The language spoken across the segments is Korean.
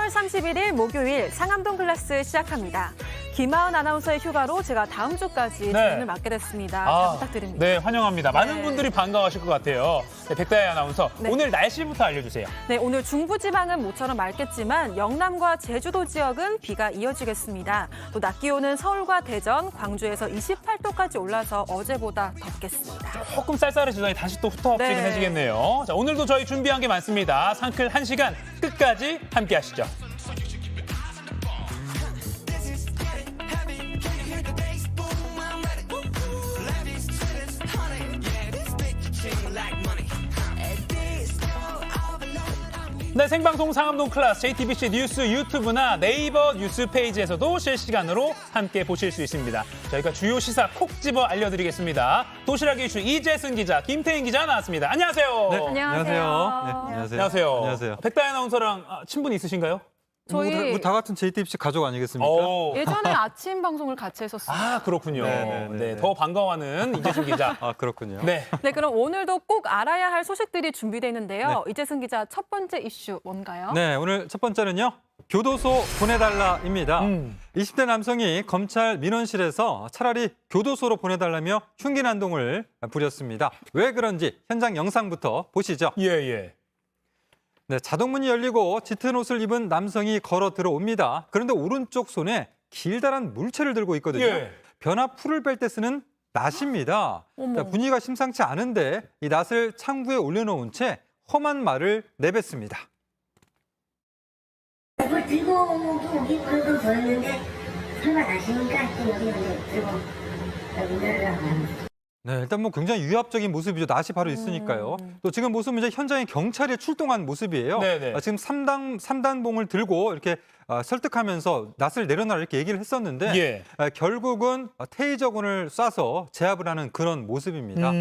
3월 31일 목요일 상암동 클래스 시작합니다. 김하은 아나운서의 휴가로 제가 다음 주까지 진행을 맡게 됐습니다. 잘 부탁드립니다. 네, 환영합니다. 많은 분들이 반가워하실 것 같아요. 네, 백다혜 아나운서, 오늘 날씨부터 알려주세요. 네, 오늘 중부지방은 모처럼 맑겠지만 영남과 제주도 지역은 비가 이어지겠습니다. 또 낮 기온은 서울과 대전, 광주에서 28도까지 올라서 어제보다 덥겠습니다. 조금 쌀쌀해지더니 다시 또 후텁지근해지겠네요. 자, 오늘도 저희 준비한 게 많습니다. 상클 1시간 끝까지 함께 하시죠. 네, 생방송 상암동 클래스 JTBC 뉴스 유튜브나 네이버 뉴스 페이지에서도 실시간으로 함께 보실 수 있습니다. 저희가 주요 시사 콕 집어 알려드리겠습니다. 도시락 이슈 이재승 기자, 김태인 기자 나왔습니다. 안녕하세요. 네, 안녕하세요. 안녕하세요. 안녕하세요. 백다혜 아나운서랑 친분 있으신가요? 저희 우리 다 같은 JTBC 가족 아니겠습니까? 예전에 아침 방송을 같이 했었어요. 아, 그렇군요. 네네네. 네, 더 반가워하는 이재승 기자. 아, 그렇군요. 네. 네, 그럼 오늘도 꼭 알아야 할 소식들이 준비되어 있는데요. 이재승 기자 첫 번째 이슈 뭔가요? 네, 오늘 첫 번째는요. 교도소 보내달라입니다. 20대 남성이 검찰 민원실에서 차라리 교도소로 보내달라며 흉기난동을 부렸습니다. 왜 그런지 현장 영상부터 보시죠. 예. 네, 자동문이 열리고 짙은 옷을 입은 남성이 걸어 들어옵니다. 그런데 오른쪽 손에 길다란 물체를 들고 있거든요. 예. 변압 풀을 뺄 때 쓰는 낫입니다. 자, 분위기가 심상치 않은데 이 낫을 창구에 올려놓은 채 험한 말을 내뱉습니다. 그걸 들고 오기 그래도 보였는데 설마 나시니까 또 여기 들고 문열으라고 하는 네, 일단 뭐 굉장히 유압적인 모습이죠. 낫이 바로 있으니까요. 또 지금 모습은 이제 현장에 경찰이 출동한 모습이에요. 네네. 지금 삼단봉을 들고 이렇게 설득하면서 낫을 내려놔라 이렇게 얘기를 했었는데 예. 결국은 테이저건을 쏴서 제압을 하는 그런 모습입니다.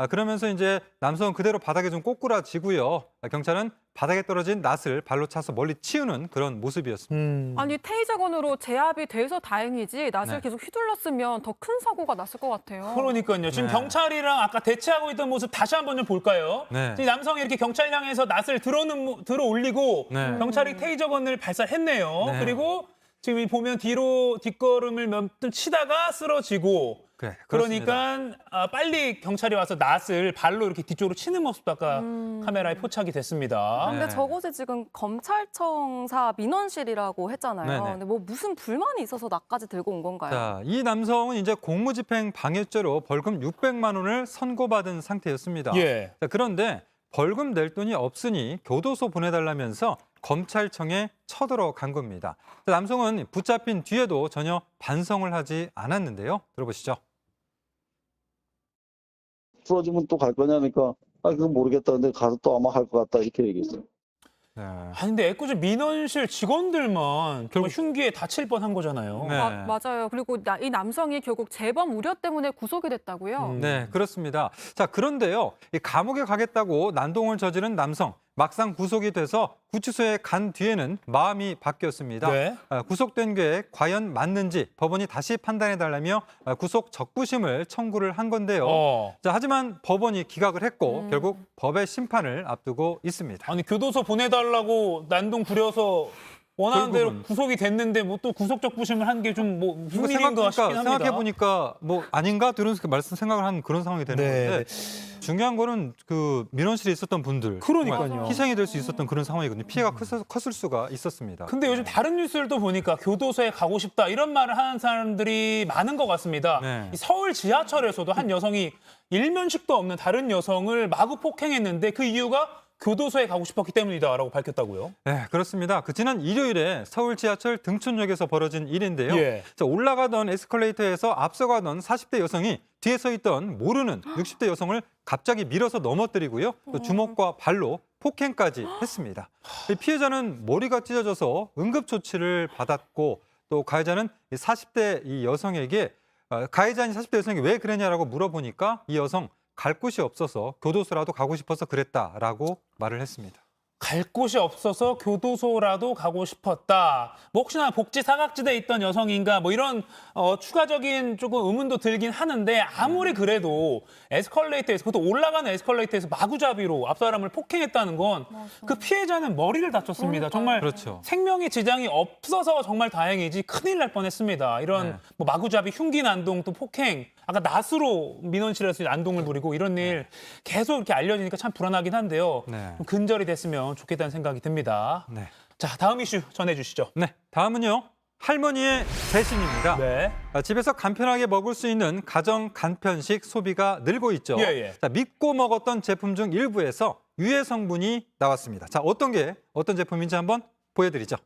그러면서 이제 남성은 그대로 바닥에 좀 꼬꾸라지고요. 경찰은 바닥에 떨어진 낫을 발로 차서 멀리 치우는 그런 모습이었습니다. 아니 테이저건으로 제압이 돼서 다행이지 낫을 네. 계속 휘둘렀으면 더 큰 사고가 났을 것 같아요. 그러니까요. 지금 네. 경찰이랑 아까 대치하고 있던 모습 다시 한번 좀 볼까요? 네. 지금 남성이 이렇게 경찰 향해서 낫을 들어 올리고 네. 경찰이 테이저건을 발사했네요. 네. 그리고 지금 보면 뒤로 뒷걸음을 몇 번 치다가 쓰러지고 네, 그렇습니다. 그러니까 빨리 경찰이 와서 낫을 발로 이렇게 뒤쪽으로 치는 모습도 아까 카메라에 포착이 됐습니다. 근데 네. 저곳이 지금 검찰청사 민원실이라고 했잖아요. 네네. 근데 뭐 무슨 불만이 있어서 낫까지 들고 온 건가요? 자, 이 남성은 이제 공무집행 방해죄로 벌금 600만 원을 선고받은 상태였습니다. 예. 자, 그런데 벌금 낼 돈이 없으니 교도소 보내달라면서 검찰청에 쳐들어간 겁니다. 자, 남성은 붙잡힌 뒤에도 전혀 반성을 하지 않았는데요. 들어보시죠. 풀어주면 또 갈 거냐니까 그건 모르겠다. 근데 가서 또 아마 할 것 같다 이렇게 얘기했어요. 네. 아니 근데 애꿎은 민원실 직원들만 결국 흉기에 다칠 뻔한 거잖아요. 네. 맞아요. 그리고 이 남성이 결국 재범 우려 때문에 구속이 됐다고요? 네, 그렇습니다. 자, 그런데요. 이 감옥에 가겠다고 난동을 저지른 남성 막상 구속이 돼서 구치소에 간 뒤에는 마음이 바뀌었습니다. 네. 구속된 게 과연 맞는지 법원이 다시 판단해달라며 구속 적부심을 청구를 한 건데요. 자, 하지만 법원이 기각을 했고 결국 법의 심판을 앞두고 있습니다. 아니 교도소 보내달라고 난동 부려서 원하는 대로 결국은. 구속이 됐는데 뭐 또 구속적 부심을 한 게 좀 뭐 무슨 일인 것 싶긴 합니다. 생각해보니까 뭐 아닌가? 이런 말씀 생각을 하는 그런 상황이 되는 네. 건데 중요한 거는 그 민원실에 있었던 분들 그러니까요. 정말 희생이 될 수 있었던 그런 상황이거든요. 피해가 컸을 수가 있었습니다. 근데 요즘 다른 뉴스를 또 보니까 교도소에 가고 싶다 이런 말을 하는 사람들이 많은 것 같습니다. 네. 이 서울 지하철에서도 한 여성이 일면식도 없는 다른 여성을 마구 폭행했는데 그 이유가 교도소에 가고 싶었기 때문이다라고 밝혔다고요. 네, 그렇습니다. 지난 일요일에 서울 지하철 등촌역에서 벌어진 일인데요. 예. 자, 올라가던 에스컬레이터에서 앞서가던 40대 여성이 뒤에 서 있던 모르는 60대 여성을 갑자기 밀어서 넘어뜨리고요. 또 주먹과 발로 폭행까지 했습니다. 이 피해자는 머리가 찢어져서 응급조치를 받았고 또 가해자는 40대 이 여성에게 가해자인 40대 여성에게 왜 그랬냐라고 물어보니까 이 여성 갈 곳이 없어서 교도소라도 가고 싶어서 그랬다라고 말을 했습니다. 갈 곳이 없어서 교도소라도 가고 싶었다. 뭐 혹시나 복지 사각지대에 있던 여성인가 뭐 이런 추가적인 조금 의문도 들긴 하는데 아무리 그래도 에스컬레이터에서 그것도 올라가는 에스컬레이터에서 마구잡이로 앞 사람을 폭행했다는 건 그 피해자는 머리를 다쳤습니다. 정말 그렇죠. 생명에 지장이 없어서 정말 다행이지 큰일 날 뻔했습니다. 이런 네. 뭐 마구잡이, 흉기 난동, 또 폭행, 아까 낫으로 민원실에서 난동을 부리고 이런 일 계속 이렇게 알려지니까 참 불안하긴 한데요. 네. 좀 근절이 됐으면 좋겠다는 생각이 듭니다. 네. 자, 다음 이슈 전해주시죠. 네, 다음은요. 할머니의 대신입니다. 네. 집에서 간편하게 먹을 수 있는 가정 간편식 소비가 늘고 있죠. 예, 예. 자, 믿고 먹었던 제품 중 일부에서 유해 성분이 나왔습니다. 자, 어떤 제품인지 한번 보여드리죠.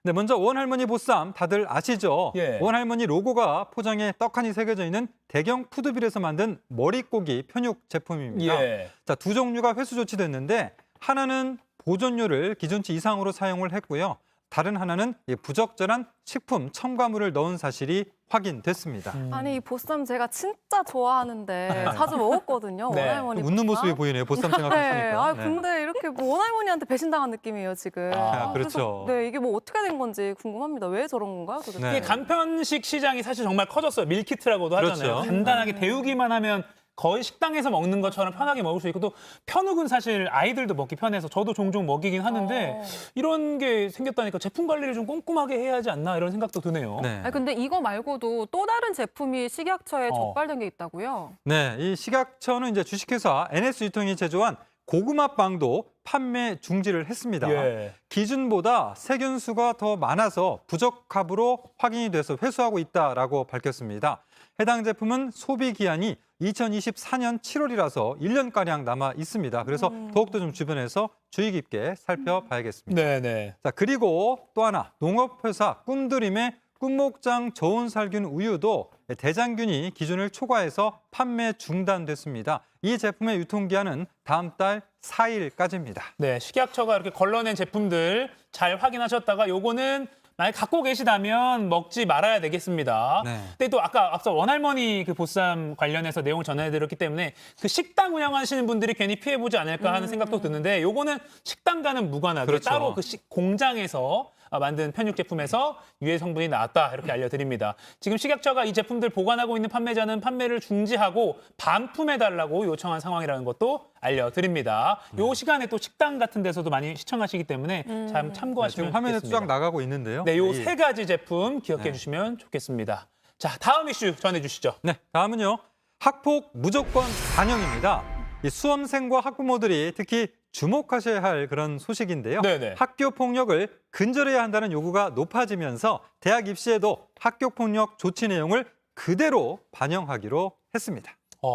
네, 먼저 원할머니 보쌈 다들 아시죠? 예. 원할머니 로고가 포장에 떡하니 새겨져 있는 대경 푸드빌에서 만든 머릿고기 편육 제품입니다. 예. 자, 두 종류가 회수 조치됐는데 하나는 보존료를 기준치 이상으로 사용을 했고요. 다른 하나는 부적절한 식품 첨가물을 넣은 사실이 확인됐습니다. 아니 이 보쌈 제가 진짜 좋아하는데 자주 먹었거든요. 네. 원할머니 웃는 보쌈. 모습이 보이네요. 보쌈 네. 생각하시니까. 아 네. 근데 이렇게 뭐 원할머니한테 배신당한 느낌이에요 지금. 아, 그렇죠. 그래서 네 이게 뭐 어떻게 된 건지 궁금합니다. 왜 저런 건가요 도대체? 네. 이게 간편식 시장이 사실 정말 커졌어요. 밀키트라고도 하잖아요. 그렇죠. 간단하게 데우기만 하면 거의 식당에서 먹는 것처럼 편하게 먹을 수 있고 또 편육은 사실 아이들도 먹기 편해서 저도 종종 먹이긴 하는데 이런 게 생겼다니까 제품 관리를 좀 꼼꼼하게 해야 하지 않나 이런 생각도 드네요. 네. 아니, 근데 이거 말고도 또 다른 제품이 식약처에 어. 적발된 게 있다고요? 네, 이 식약처는 이제 주식회사 NS유통이 제조한 고구마 빵도 판매 중지를 했습니다. 예. 기준보다 세균수가 더 많아서 부적합으로 확인이 돼서 회수하고 있다라고 밝혔습니다. 해당 제품은 소비 기한이 2024년 7월이라서 1년가량 남아 있습니다. 그래서 더욱더 좀 주변에서 주의 깊게 살펴봐야겠습니다. 네네. 자, 그리고 또 하나, 농업회사 꿈드림의 꿈목장 저온살균 우유도 대장균이 기준을 초과해서 판매 중단됐습니다. 이 제품의 유통기한은 다음 달 4일까지입니다. 네, 식약처가 이렇게 걸러낸 제품들 잘 확인하셨다가 요거는 만약 갖고 계시다면 먹지 말아야 되겠습니다. 네. 근데 또 아까 앞서 원할머니 그 보쌈 관련해서 내용을 전해드렸기 때문에 그 식당 운영하시는 분들이 괜히 피해보지 않을까 하는 생각도 드는데 요거는 식당과는 무관하게 그렇죠. 따로 그 공장에서 만든 편육 제품에서 유해 성분이 나왔다 이렇게 알려드립니다. 지금 식약처가 이 제품들 보관하고 있는 판매자는 판매를 중지하고 반품해달라고 요청한 상황이라는 것도 알려드립니다. 요 시간에 또 식당 같은 데서도 많이 시청하시기 때문에 참 참고하시면 지금 화면에 좋겠습니다. 쫙 나가고 있는데요. 네, 요 예. 세 가지 제품 기억해 네. 주시면 좋겠습니다. 자, 다음 이슈 전해주시죠. 네, 다음은요. 학폭 무조건 반영입니다. 이 수험생과 학부모들이 특히 주목하셔야 할 그런 소식인데요. 네네. 학교 폭력을 근절해야 한다는 요구가 높아지면서 대학 입시에도 학교 폭력 조치 내용을 그대로 반영하기로 했습니다.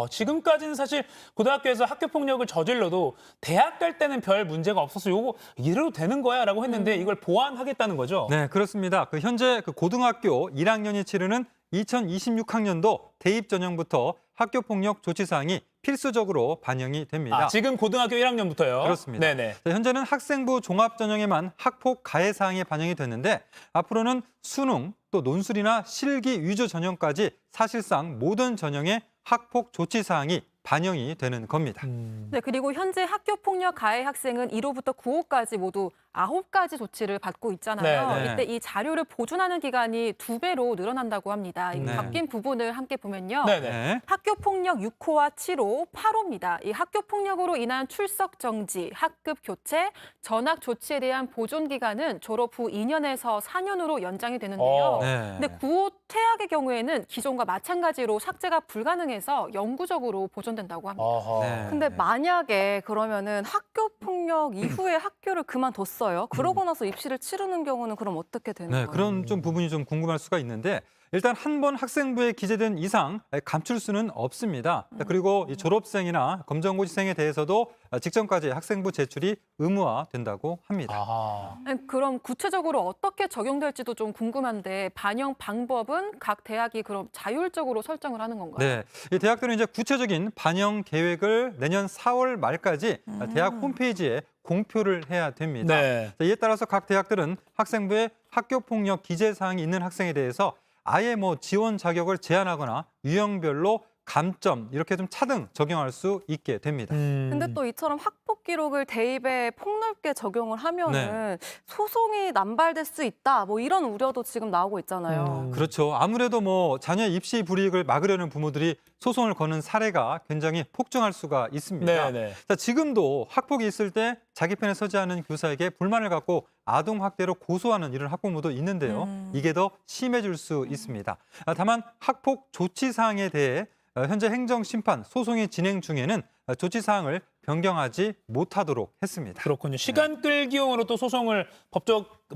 지금까지는 사실 고등학교에서 학교 폭력을 저질러도 대학 갈 때는 별 문제가 없어서 요거 이래도 되는 거야라고 했는데 이걸 보완하겠다는 거죠. 네, 그렇습니다. 현재 고등학교 1학년이 치르는 2026학년도 대입 전형부터 학교 폭력 조치 사항이 필수적으로 반영이 됩니다. 지금 고등학교 1학년부터요. 그렇습니다. 네네. 자, 현재는 학생부 종합 전형에만 학폭 가해 사항이 반영이 됐는데 앞으로는 수능 또 논술이나 실기 위조 전형까지 사실상 모든 전형에 학폭 조치 사항이 반영이 되는 겁니다. 네, 그리고 현재 학교 폭력 가해 학생은 1호부터 9호까지 모두 9가지 조치를 받고 있잖아요. 네, 네. 이때 이 자료를 보존하는 기간이 2배로 늘어난다고 합니다. 이 네. 바뀐 부분을 함께 보면요. 네네. 네. 학교 폭력 6호와 7호, 8호입니다. 이 학교 폭력으로 인한 출석 정지, 학급 교체, 전학 조치에 대한 보존 기간은 졸업 후 2년에서 4년으로 연장이 되는데요. 네. 근데 9호 퇴학의 경우에는 기존과 마찬가지로 삭제가 불가능해서 영구적으로 보존된다고 합니다. 어허. 네. 근데 만약에 그러면은 학교 폭력 이후에 학교를 그만뒀어요. 그러고 나서 입시를 치르는 경우는 그럼 어떻게 되는 네, 거예요? 그런 좀 부분이 좀 궁금할 수가 있는데 일단 한 번 학생부에 기재된 이상 감출 수는 없습니다. 그리고 이 졸업생이나 검정고시생에 대해서도 직전까지 학생부 제출이 의무화된다고 합니다. 아하. 아니, 그럼 구체적으로 어떻게 적용될지도 좀 궁금한데 반영 방법은 각 대학이 그럼 자율적으로 설정을 하는 건가요? 네, 이 대학들은 이제 구체적인 반영 계획을 내년 4월 말까지 대학 홈페이지에 공표를 해야 됩니다. 네. 이에 따라서 각 대학들은 학생부에 학교 폭력 기재 사항이 있는 학생에 대해서 아예 지원 자격을 제한하거나 유형별로 감점 이렇게 좀 차등 적용할 수 있게 됩니다. 근데 또 이처럼 학폭 기록을 대입에 폭넓게 적용을 하면은 소송이 남발될 수 있다. 뭐 이런 우려도 지금 나오고 있잖아요. 그렇죠. 아무래도 뭐 자녀의 입시 불이익을 막으려는 부모들이 소송을 거는 사례가 굉장히 폭증할 수가 있습니다. 네네. 자, 지금도 학폭이 있을 때 자기 편에 서지 않은 교사에게 불만을 갖고 아동 학대로 고소하는 이런 학부모도 있는데요. 이게 더 심해질 수 있습니다. 다만 학폭 조치 사항에 대해 현재 행정심판 소송이 진행 중에는 조치 사항을 변경하지 못하도록 했습니다. 그렇군요. 시간 끌기용으로 또 소송을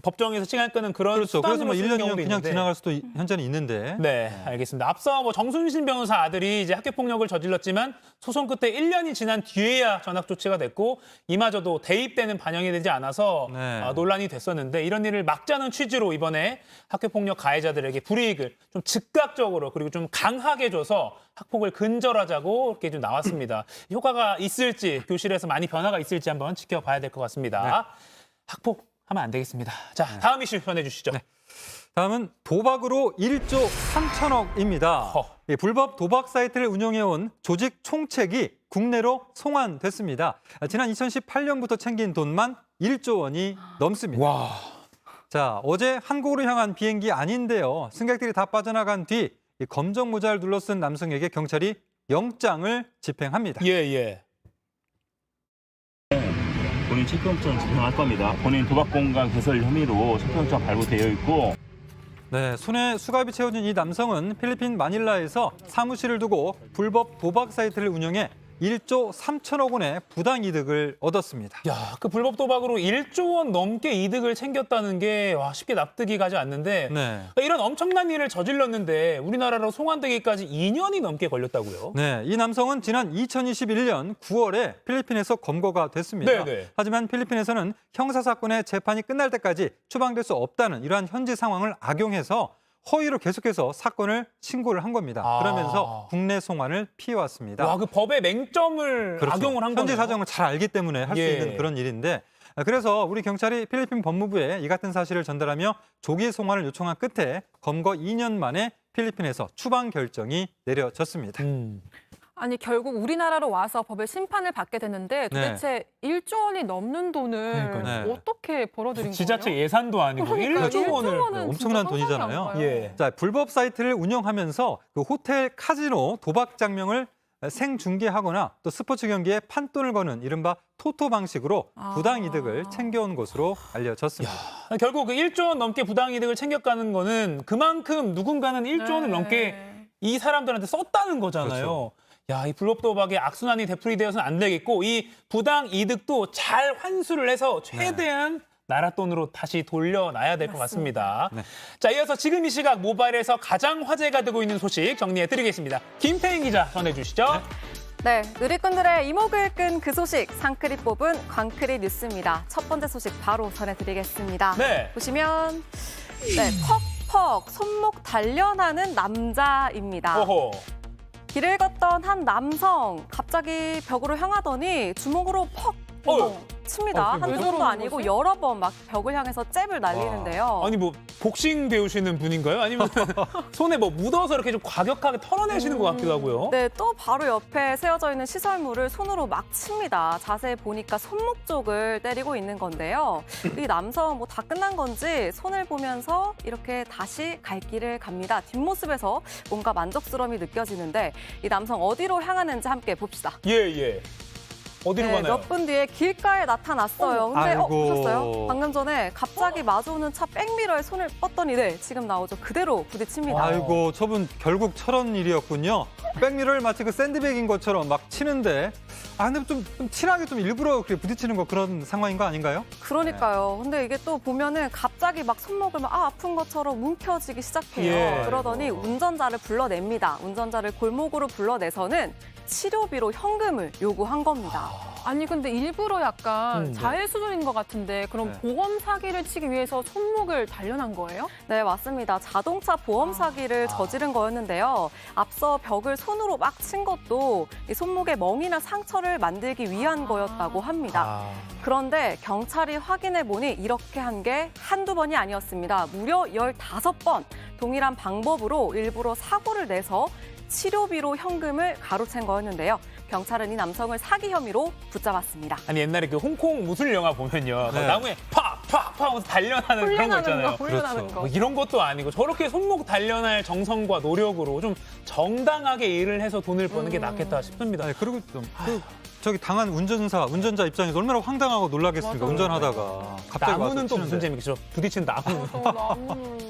법정에서 시간 끄는 그런 그렇죠. 그래서 수단으로 뭐 쓰는 1년, 2년 경우도 그냥 있는데. 지나갈 수도 현재는 있는데. 네, 알겠습니다. 앞서 뭐 정순신 변호사 아들이 이제 학교 폭력을 저질렀지만 소송 끝에 1년이 지난 뒤에야 전학 조치가 됐고 이마저도 대입되는 반영이 되지 않아서 네. 논란이 됐었는데 이런 일을 막자는 취지로 이번에 학교 폭력 가해자들에게 불이익을 좀 즉각적으로 그리고 좀 강하게 줘서 학폭을 근절하자고 이렇게 좀 나왔습니다. 효과가 있을지 교실에서 많이 변화가 있을지 한번 지켜봐야 될 것 같습니다. 학폭 하면 안 되겠습니다. 자, 다음 이슈 전해주시죠. 다음은 도박으로 1조 3천억입니다. 이 불법 도박 사이트를 운영해온 조직 총책이 국내로 송환됐습니다. 지난 2018년부터 챙긴 돈만 1조 원이 넘습니다. 와, 자, 어제 한국으로 향한 비행기 아닌데요. 승객들이 다 빠져나간 뒤 이 검정 모자를 둘러쓴 남성에게 경찰이 영장을 집행합니다. 예. 본인 체포영장 집행할 겁니다. 본인 도박공간 개설 혐의로 체포영장 발부되어 있고 네, 손에 수갑이 채워진 이 남성은 필리핀 마닐라에서 사무실을 두고 불법 도박 사이트를 운영해 1조 3천억 원의 부당이득을 얻었습니다. 야, 그 불법 도박으로 1조 원 넘게 이득을 챙겼다는 게 쉽게 납득이 가지 않는데 네. 이런 엄청난 일을 저질렀는데 우리나라로 송환되기까지 2년이 넘게 걸렸다고요? 네, 이 남성은 지난 2021년 9월에 필리핀에서 검거가 됐습니다. 네네. 하지만 필리핀에서는 형사사건의 재판이 끝날 때까지 추방될 수 없다는 이러한 현지 상황을 악용해서 허위로 계속해서 사건을 신고를 한 겁니다. 그러면서 국내 송환을 피해왔습니다. 와, 그 법의 맹점을 그렇죠. 악용을 한 거네요. 현지 사정을 잘 알기 때문에 할 수 예. 있는 그런 일인데 그래서 우리 경찰이 필리핀 법무부에 이 같은 사실을 전달하며 조기 송환을 요청한 끝에 검거 2년 만에 필리핀에서 추방 결정이 내려졌습니다. 아니 결국 우리나라로 와서 법의 심판을 받게 됐는데 도대체 1조 원이 넘는 돈을 그러니까요. 네. 어떻게 벌어들인 지자체 거예요? 예산도 아니고 그러니까요. 1조 원을. 1조 원은 엄청난 진짜 돈이잖아요. 상상이 안 가요. 예. 자, 불법 사이트를 운영하면서 그 호텔 카지노 도박 장면을 생중계하거나 또 스포츠 경기에 판돈을 거는 이른바 토토 방식으로 부당 이득을 챙겨온 것으로 알려졌습니다. 결국 그 1조 원 넘게 부당 이득을 챙겨가는 거는 그만큼 누군가는 1조 원을 네. 넘게 이 사람들한테 썼다는 거잖아요. 그렇죠. 야, 이 불법 도박의 악순환이 되풀이되어서는 안 되겠고 이 부당 이득도 잘 환수를 해서 최대한 나라 돈으로 다시 돌려놔야 될 것 같습니다. 네. 자, 이어서 지금 이 시각 모바일에서 가장 화제가 되고 있는 소식 정리해드리겠습니다. 김태인 기자 전해주시죠. 네, 누리꾼들의 이목을 끈 그 소식 상크릿 뽑은 광크릿 뉴스입니다. 첫 번째 소식 바로 전해드리겠습니다. 네. 보시면 퍽퍽 손목 단련하는 남자입니다. 오호. 길을 걷던 한 남성 갑자기 벽으로 향하더니 주먹으로 퍽 칩니다. 그게 한 뭐죠? 번도 아니고 여러 번 막 벽을 향해서 잽을 날리는데요. 아니 뭐 복싱 배우시는 분인가요? 아니면 손에 뭐 묻어서 이렇게 좀 과격하게 털어내시는 것 같기도 하고요. 네, 또 바로 옆에 세워져 있는 시설물을 손으로 막 칩니다. 자세히 보니까 손목 쪽을 때리고 있는 건데요. 이 남성 뭐 다 끝난 건지 손을 보면서 이렇게 다시 갈 길을 갑니다. 뒷모습에서 뭔가 만족스러움이 느껴지는데 이 남성 어디로 향하는지 함께 봅시다. 예. 어디로 네, 가나요? 몇 분 뒤에 길가에 나타났어요. 근데 아이고. 보셨어요? 방금 전에 갑자기 마주오는 차 백미러에 손을 뻗더니 지금 나오죠. 그대로 부딪힙니다. 아이고, 저분 결국 저런 일이었군요. 백미러를 마치 그 샌드백인 것처럼 막 치는데 근데 좀 친하게 좀 일부러 그렇게 부딪히는 거 그런 상황인 거 아닌가요? 그러니까요. 근데 이게 또 보면은 갑자기 막 손목을 막 아픈 것처럼 움켜쥐기 시작해요. 예. 그러더니 운전자를 불러냅니다. 운전자를 골목으로 불러내서는 치료비로 현금을 요구한 겁니다. 아니 근데 일부러 약간 네. 자해 수준인 것 같은데 그럼 네. 보험 사기를 치기 위해서 손목을 단련한 거예요? 네, 맞습니다. 자동차 보험 사기를 저지른 거였는데요. 앞서 벽을 손으로 막 친 것도 이 손목에 멍이나 상처를 만들기 위한 거였다고 합니다. 그런데 경찰이 확인해 보니 이렇게 한 게 한두 번이 아니었습니다. 무려 15번 동일한 방법으로 일부러 사고를 내서 치료비로 현금을 가로챈 거였는데요. 경찰은 이 남성을 사기 혐의로 붙잡았습니다. 아니 옛날에 그 홍콩 무술 영화 보면요. 네. 나무에 팍팍팍 하면서 단련하는 그런 거 있잖아요. 훈련하는 그렇죠. 거. 뭐 이런 것도 아니고 저렇게 손목 단련할 정성과 노력으로 좀 정당하게 일을 해서 돈을 버는 게 낫겠다 싶습니다. 네, 그리고 저기 당한 운전자 입장에서 얼마나 황당하고 놀라겠습니까? 맞아요. 운전하다가 갑자기 나무는 와서 또 무슨 치는데. 재미겠죠? 부딪힌 나무는.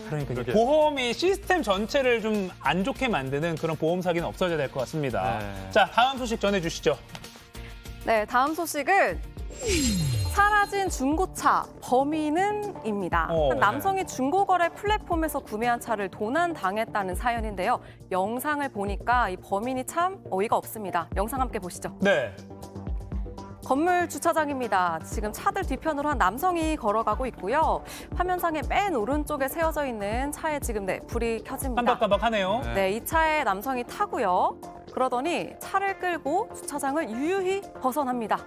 그러니까 이제 그러게. 보험이 시스템 전체를 좀 안 좋게 만드는 그런 보험 사기는 없어져야 될 것 같습니다. 네. 자, 다음 소식 전해주시죠. 네, 다음 소식은 사라진 중고차 범인은입니다. 네. 남성이 중고거래 플랫폼에서 구매한 차를 도난당했다는 사연인데요. 영상을 보니까 이 범인이 참 어이가 없습니다. 영상 함께 보시죠. 네. 건물 주차장입니다. 지금 차들 뒤편으로 한 남성이 걸어가고 있고요. 화면상의 맨 오른쪽에 세워져 있는 차에 지금 불이 켜집니다. 깜박깜박하네요. 네, 이 차에 남성이 타고요. 그러더니 차를 끌고 주차장을 유유히 벗어납니다.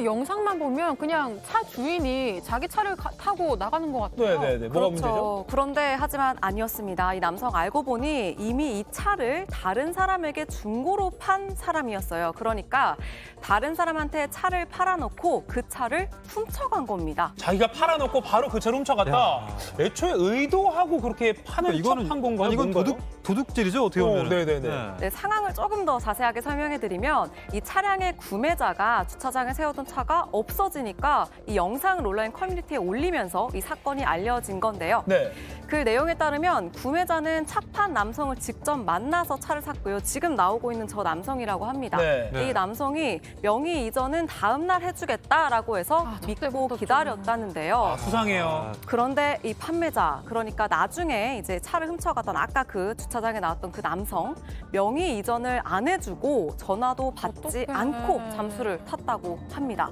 영상만 보면 그냥 차 주인이 자기 차를 타고 나가는 것 같아요. 네네네. 뭐가 문제죠? 그런데 하지만 아니었습니다. 이 남성 알고 보니 이미 이 차를 다른 사람에게 중고로 판 사람이었어요. 그러니까 다른 사람한테 차를 팔아놓고 그 차를 훔쳐간 겁니다. 자기가 팔아놓고 바로 그 차를 훔쳐갔다. 야. 애초에 의도하고 그렇게 파는 척한 건가요? 아니, 이건 뭔가요? 도둑질이죠, 어떻게 보면. 네네네. 네, 상황을 조금 더 자세하게 설명해드리면 이 차량의 구매자가 주차장에 세워둔 차가 없어지니까 이 영상을 온라인 커뮤니티에 올리면서 이 사건이 알려진 건데요. 네. 그 내용에 따르면 구매자는 차 판 남성을 직접 만나서 차를 샀고요. 지금 나오고 있는 저 남성이라고 합니다. 네. 네. 이 남성이 명의 이전은 다음 날 해주겠다라고 해서 믿고 저때부터 기다렸다는데요. 아, 수상해요. 그런데 이 판매자, 그러니까 나중에 이제 차를 훔쳐가던 아까 그 주차장에 나왔던 그 남성, 명의 이전을 안 해주고 전화도 받지 어떡해. 않고 잠수를 탔다고 합니다.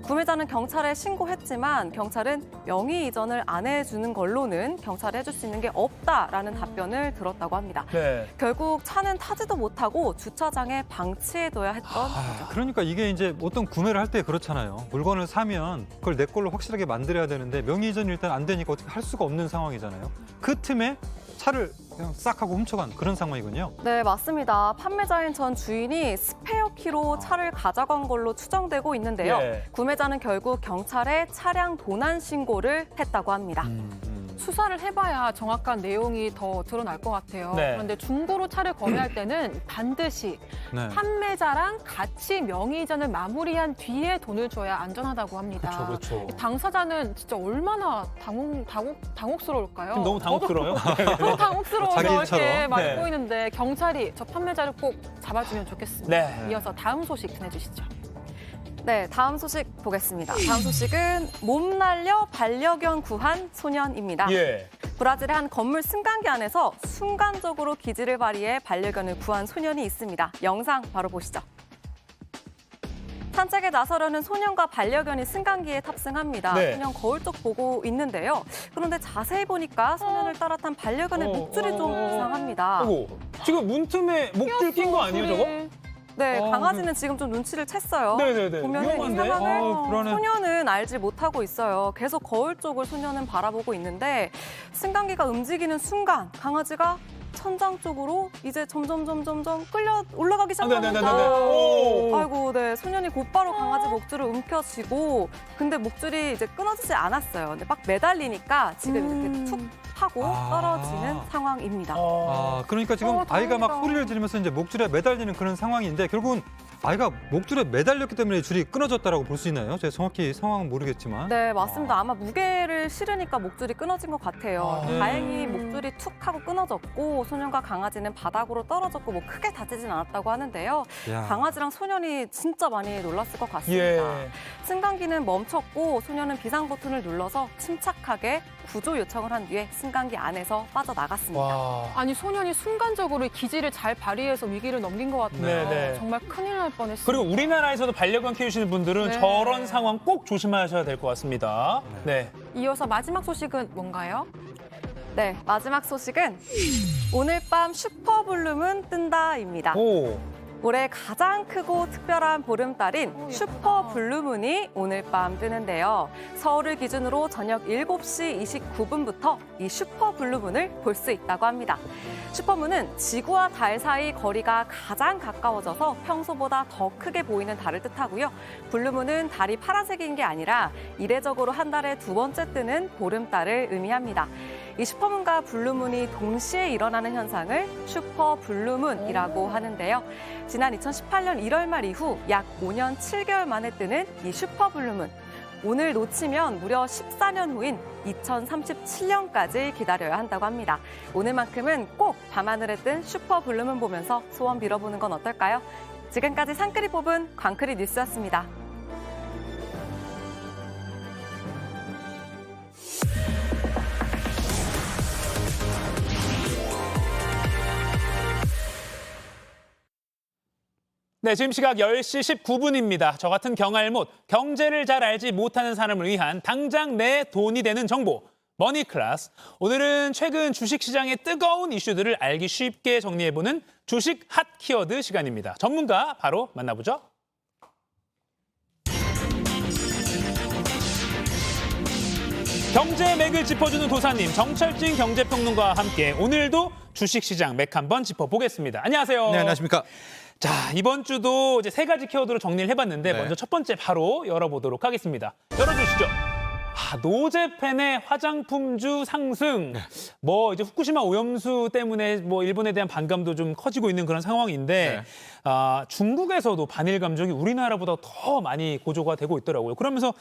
구매자는 경찰에 신고했지만 경찰은 명의 이전을 안 해주는 걸로는 경찰에 해줄 수 있는 게 없다라는 답변을 들었다고 합니다. 네. 결국 차는 타지도 못하고 주차장에 방치해둬야 했던 거죠. 그러니까 이게 이제 어떤 구매를 할 때 그렇잖아요. 물건을 사면 그걸 내 걸로 확실하게 만들어야 되는데 명의 이전이 일단 안 되니까 어떻게 할 수가 없는 상황이잖아요. 그 틈에 차를 그냥 싹 하고 훔쳐간 그런 상황이군요. 네, 맞습니다. 판매자인 전 주인이 스페어키로 차를 가져간 걸로 추정되고 있는데요. 예. 구매자는 결국 경찰에 차량 도난 신고를 했다고 합니다. 수사를 해봐야 정확한 내용이 더 드러날 것 같아요. 네. 그런데 중고로 차를 구매할 때는 반드시 네. 판매자랑 같이 명의 이전을 마무리한 뒤에 돈을 줘야 안전하다고 합니다. 그렇죠. 이 당사자는 진짜 얼마나 당혹스러울까요? 너무 당혹스러워요? 너무 당혹스러워서 자기 이렇게 일처럼. 말 네. 보이는데 경찰이 저 판매자를 꼭 잡아주면 좋겠습니다. 네. 이어서 다음 소식 전해주시죠. 네, 다음 소식 보겠습니다. 다음 소식은 몸 날려 반려견 구한 소년입니다. 예. 브라질의 한 건물 승강기 안에서 순간적으로 기지를 발휘해 반려견을 구한 소년이 있습니다. 영상 바로 보시죠. 산책에 나서려는 소년과 반려견이 승강기에 탑승합니다. 네. 소년 거울 쪽 보고 있는데요. 그런데 자세히 보니까 소년을 따라탄 반려견의 목줄이 좀 이상합니다. 아이고, 지금 문틈에 목줄 낀 거 아니에요, 저거? 네, 강아지는 지금 좀 눈치를 챘어요. 네네네. 보면 이 위험한데? 상황을 불안해. 소년은 알지 못하고 있어요. 계속 거울 쪽을 소년은 바라보고 있는데 승강기가 움직이는 순간 강아지가 천장 쪽으로 이제 점점 끌려 올라가기 네네네네. 시작하면서 오. 아이고, 네, 소년이 곧바로 강아지 목줄을 움켜쥐고 근데 목줄이 이제 끊어지지 않았어요. 근데 막 매달리니까 지금 이렇게 툭 하고 아. 떨어지는 상황입니다. 아, 그러니까 지금 아이가 막 다행이다. 소리를 지르면서 이제 목줄에 매달리는 그런 상황인데 결국은 아이가 목줄에 매달렸기 때문에 줄이 끊어졌다라고 볼 수 있나요? 제가 정확히 상황은 모르겠지만. 네, 맞습니다. 아마 무게를 실으니까 목줄이 끊어진 것 같아요. 네. 다행히 목줄이 툭 하고 끊어졌고 소년과 강아지는 바닥으로 떨어졌고 뭐 크게 다치진 않았다고 하는데요. 야. 강아지랑 소년이 진짜 많이 놀랐을 것 같습니다. 예. 승강기는 멈췄고 소년은 비상 버튼을 눌러서 침착하게 구조 요청을 한 뒤에 승강기 안에서 빠져나갔습니다. 와. 아니 소년이 순간적으로 기지를 잘 발휘해서 위기를 넘긴 것 같아요. 네네. 정말 큰일 날 뻔했어요. 그리고 우리나라에서도 반려견 키우시는 분들은 네. 저런 상황 꼭 조심하셔야 될 것 같습니다. 네. 이어서 마지막 소식은 뭔가요? 네, 마지막 소식은 오늘 밤 슈퍼블룸은 뜬다입니다. 오. 올해 가장 크고 특별한 보름달인 슈퍼 블루문이 오늘 밤 뜨는데요. 서울을 기준으로 저녁 7시 29분부터 이 슈퍼 블루문을 볼 수 있다고 합니다. 슈퍼문은 지구와 달 사이 거리가 가장 가까워져서 평소보다 더 크게 보이는 달을 뜻하고요. 블루문은 달이 파란색인 게 아니라 이례적으로 한 달에 2번째 뜨는 보름달을 의미합니다. 이 슈퍼문과 블루문이 동시에 일어나는 현상을 슈퍼 블루문이라고 하는데요. 지난 2018년 1월 말 이후 약 5년 7개월 만에 뜨는 이 슈퍼 블루문. 오늘 놓치면 무려 14년 후인 2037년까지 기다려야 한다고 합니다. 오늘만큼은 꼭 밤하늘에 뜬 슈퍼 블루문 보면서 소원 빌어보는 건 어떨까요? 지금까지 상크리 뽑은 광크리 뉴스였습니다. 네, 지금 시각 10시 19분입니다. 저 같은 경알못, 경제를 잘 알지 못하는 사람을 위한 당장 내 돈이 되는 정보, 머니클래스. 오늘은 최근 주식시장의 뜨거운 이슈들을 알기 쉽게 정리해보는 주식 핫 키워드 시간입니다. 전문가 바로 만나보죠. 경제 맥을 짚어주는 도사님, 정철진 경제평론가와 함께 오늘도 주식시장 맥 한번 짚어보겠습니다. 안녕하세요. 네, 안녕하십니까. 자, 이번 주도 이제 3가지 키워드로 정리를 해봤는데 네. 먼저 첫 번째 바로 열어보도록 하겠습니다. 열어주시죠. 노제펜의 화장품주 상승. 뭐 이제 후쿠시마 오염수 때문에 뭐 일본에 대한 반감도 좀 커지고 있는 그런 상황인데 중국에서도 반일 감정이 우리나라보다 더 많이 고조가 되고 있더라고요. 그러면서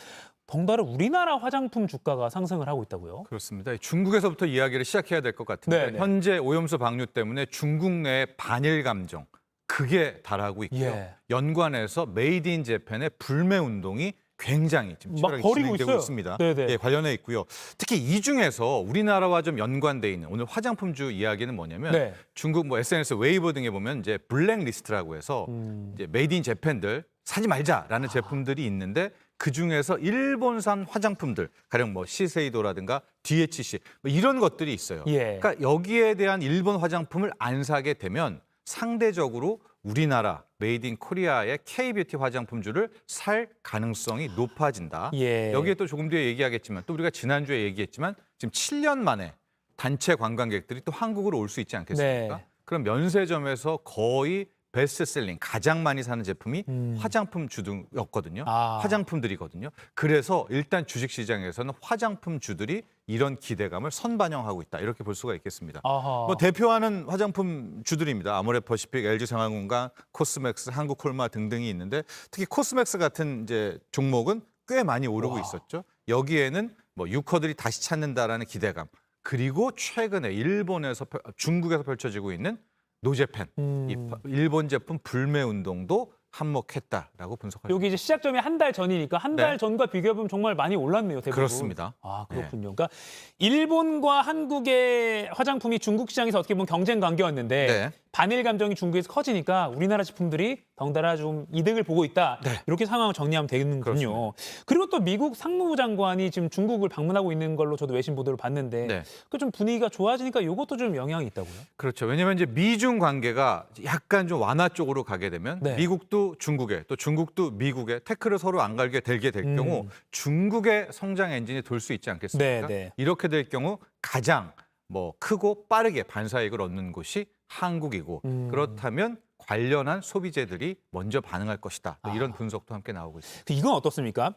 덩달아 우리나라 화장품 주가가 상승을 하고 있다고요. 그렇습니다. 중국에서부터 이야기를 시작해야 될 것 같은데 네네. 현재 오염수 방류 때문에 중국 내 반일 감정 그게 달하고 있고요. 예. 연관해서 메이드 인 재팬의 불매 운동이 굉장히 지금 막 치열하게 벌이고 진행되고 있어요. 있습니다. 네네. 예, 관련해 있고요. 특히 이 중에서 우리나라와 좀 연관돼 있는 오늘 화장품주 이야기는 뭐냐면 네. 중국 뭐 SNS 웨이보 등에 보면 이제 블랙리스트라고 해서 이제 메이드 인 재팬들 사지 말자라는 제품들이 있는데 그 중에서 일본산 화장품들 가령 뭐 시세이도라든가 DHC 뭐 이런 것들이 있어요. 예. 그러니까 여기에 대한 일본 화장품을 안 사게 되면 상대적으로 우리나라 메이드 인 코리아의 K-뷰티 화장품주를 살 가능성이 높아진다. 예. 여기에 또 조금 뒤에 얘기하겠지만 또 우리가 지난주에 얘기했지만 지금 7년 만에 단체 관광객들이 또 한국으로 올 수 있지 않겠습니까? 네. 그럼 면세점에서 거의 베스트셀링 가장 많이 사는 제품이 화장품 주였거든요. 화장품들이거든요. 그래서 일단 주식시장에서는 화장품주들이 이런 기대감을 선반영하고 있다. 이렇게 볼 수가 있겠습니다. 아하. 뭐 대표하는 화장품주들입니다. 아모레퍼시픽, LG생활건강, 코스맥스, 한국콜마 등등이 있는데 특히 코스맥스 같은 이제 종목은 꽤 많이 오르고 있었죠. 여기에는 뭐 유커들이 다시 찾는다라는 기대감 그리고 최근에 일본에서 중국에서 펼쳐지고 있는 노제펜, 이 일본 제품 불매 운동도 한몫했다라고 분석할 수 여기 이제 시작점이 한 달 전이니까 한 달 네. 전과 비교해보면 정말 많이 올랐네요, 대부분. 그렇습니다. 아, 그렇군요. 그러니까 일본과 한국의 화장품이 중국 시장에서 어떻게 보면 경쟁 관계였는데 네. 반일 감정이 중국에서 커지니까 우리나라 제품들이 덩달아 좀 이득을 보고 있다. 네. 이렇게 상황을 정리하면 되는군요. 그렇습니다. 그리고 또 미국 상무부 장관이 지금 중국을 방문하고 있는 걸로 저도 외신 보도를 봤는데 네. 그 좀 분위기가 좋아지니까 이것도 좀 영향이 있다고요? 그렇죠. 왜냐하면 이제 미중 관계가 약간 좀 완화 쪽으로 가게 되면 네. 미국도 중국에 또 중국도 미국에 태클을 서로 안 갈게 되게 될 경우 중국의 성장 엔진이 돌 수 있지 않겠습니까? 네, 네. 이렇게 될 경우 가장 뭐 크고 빠르게 반사이익을 얻는 곳이 한국이고 그렇다면 관련한 소비재들이 먼저 반응할 것이다. 이런 분석도 함께 나오고 있습니다. 이건 어떻습니까?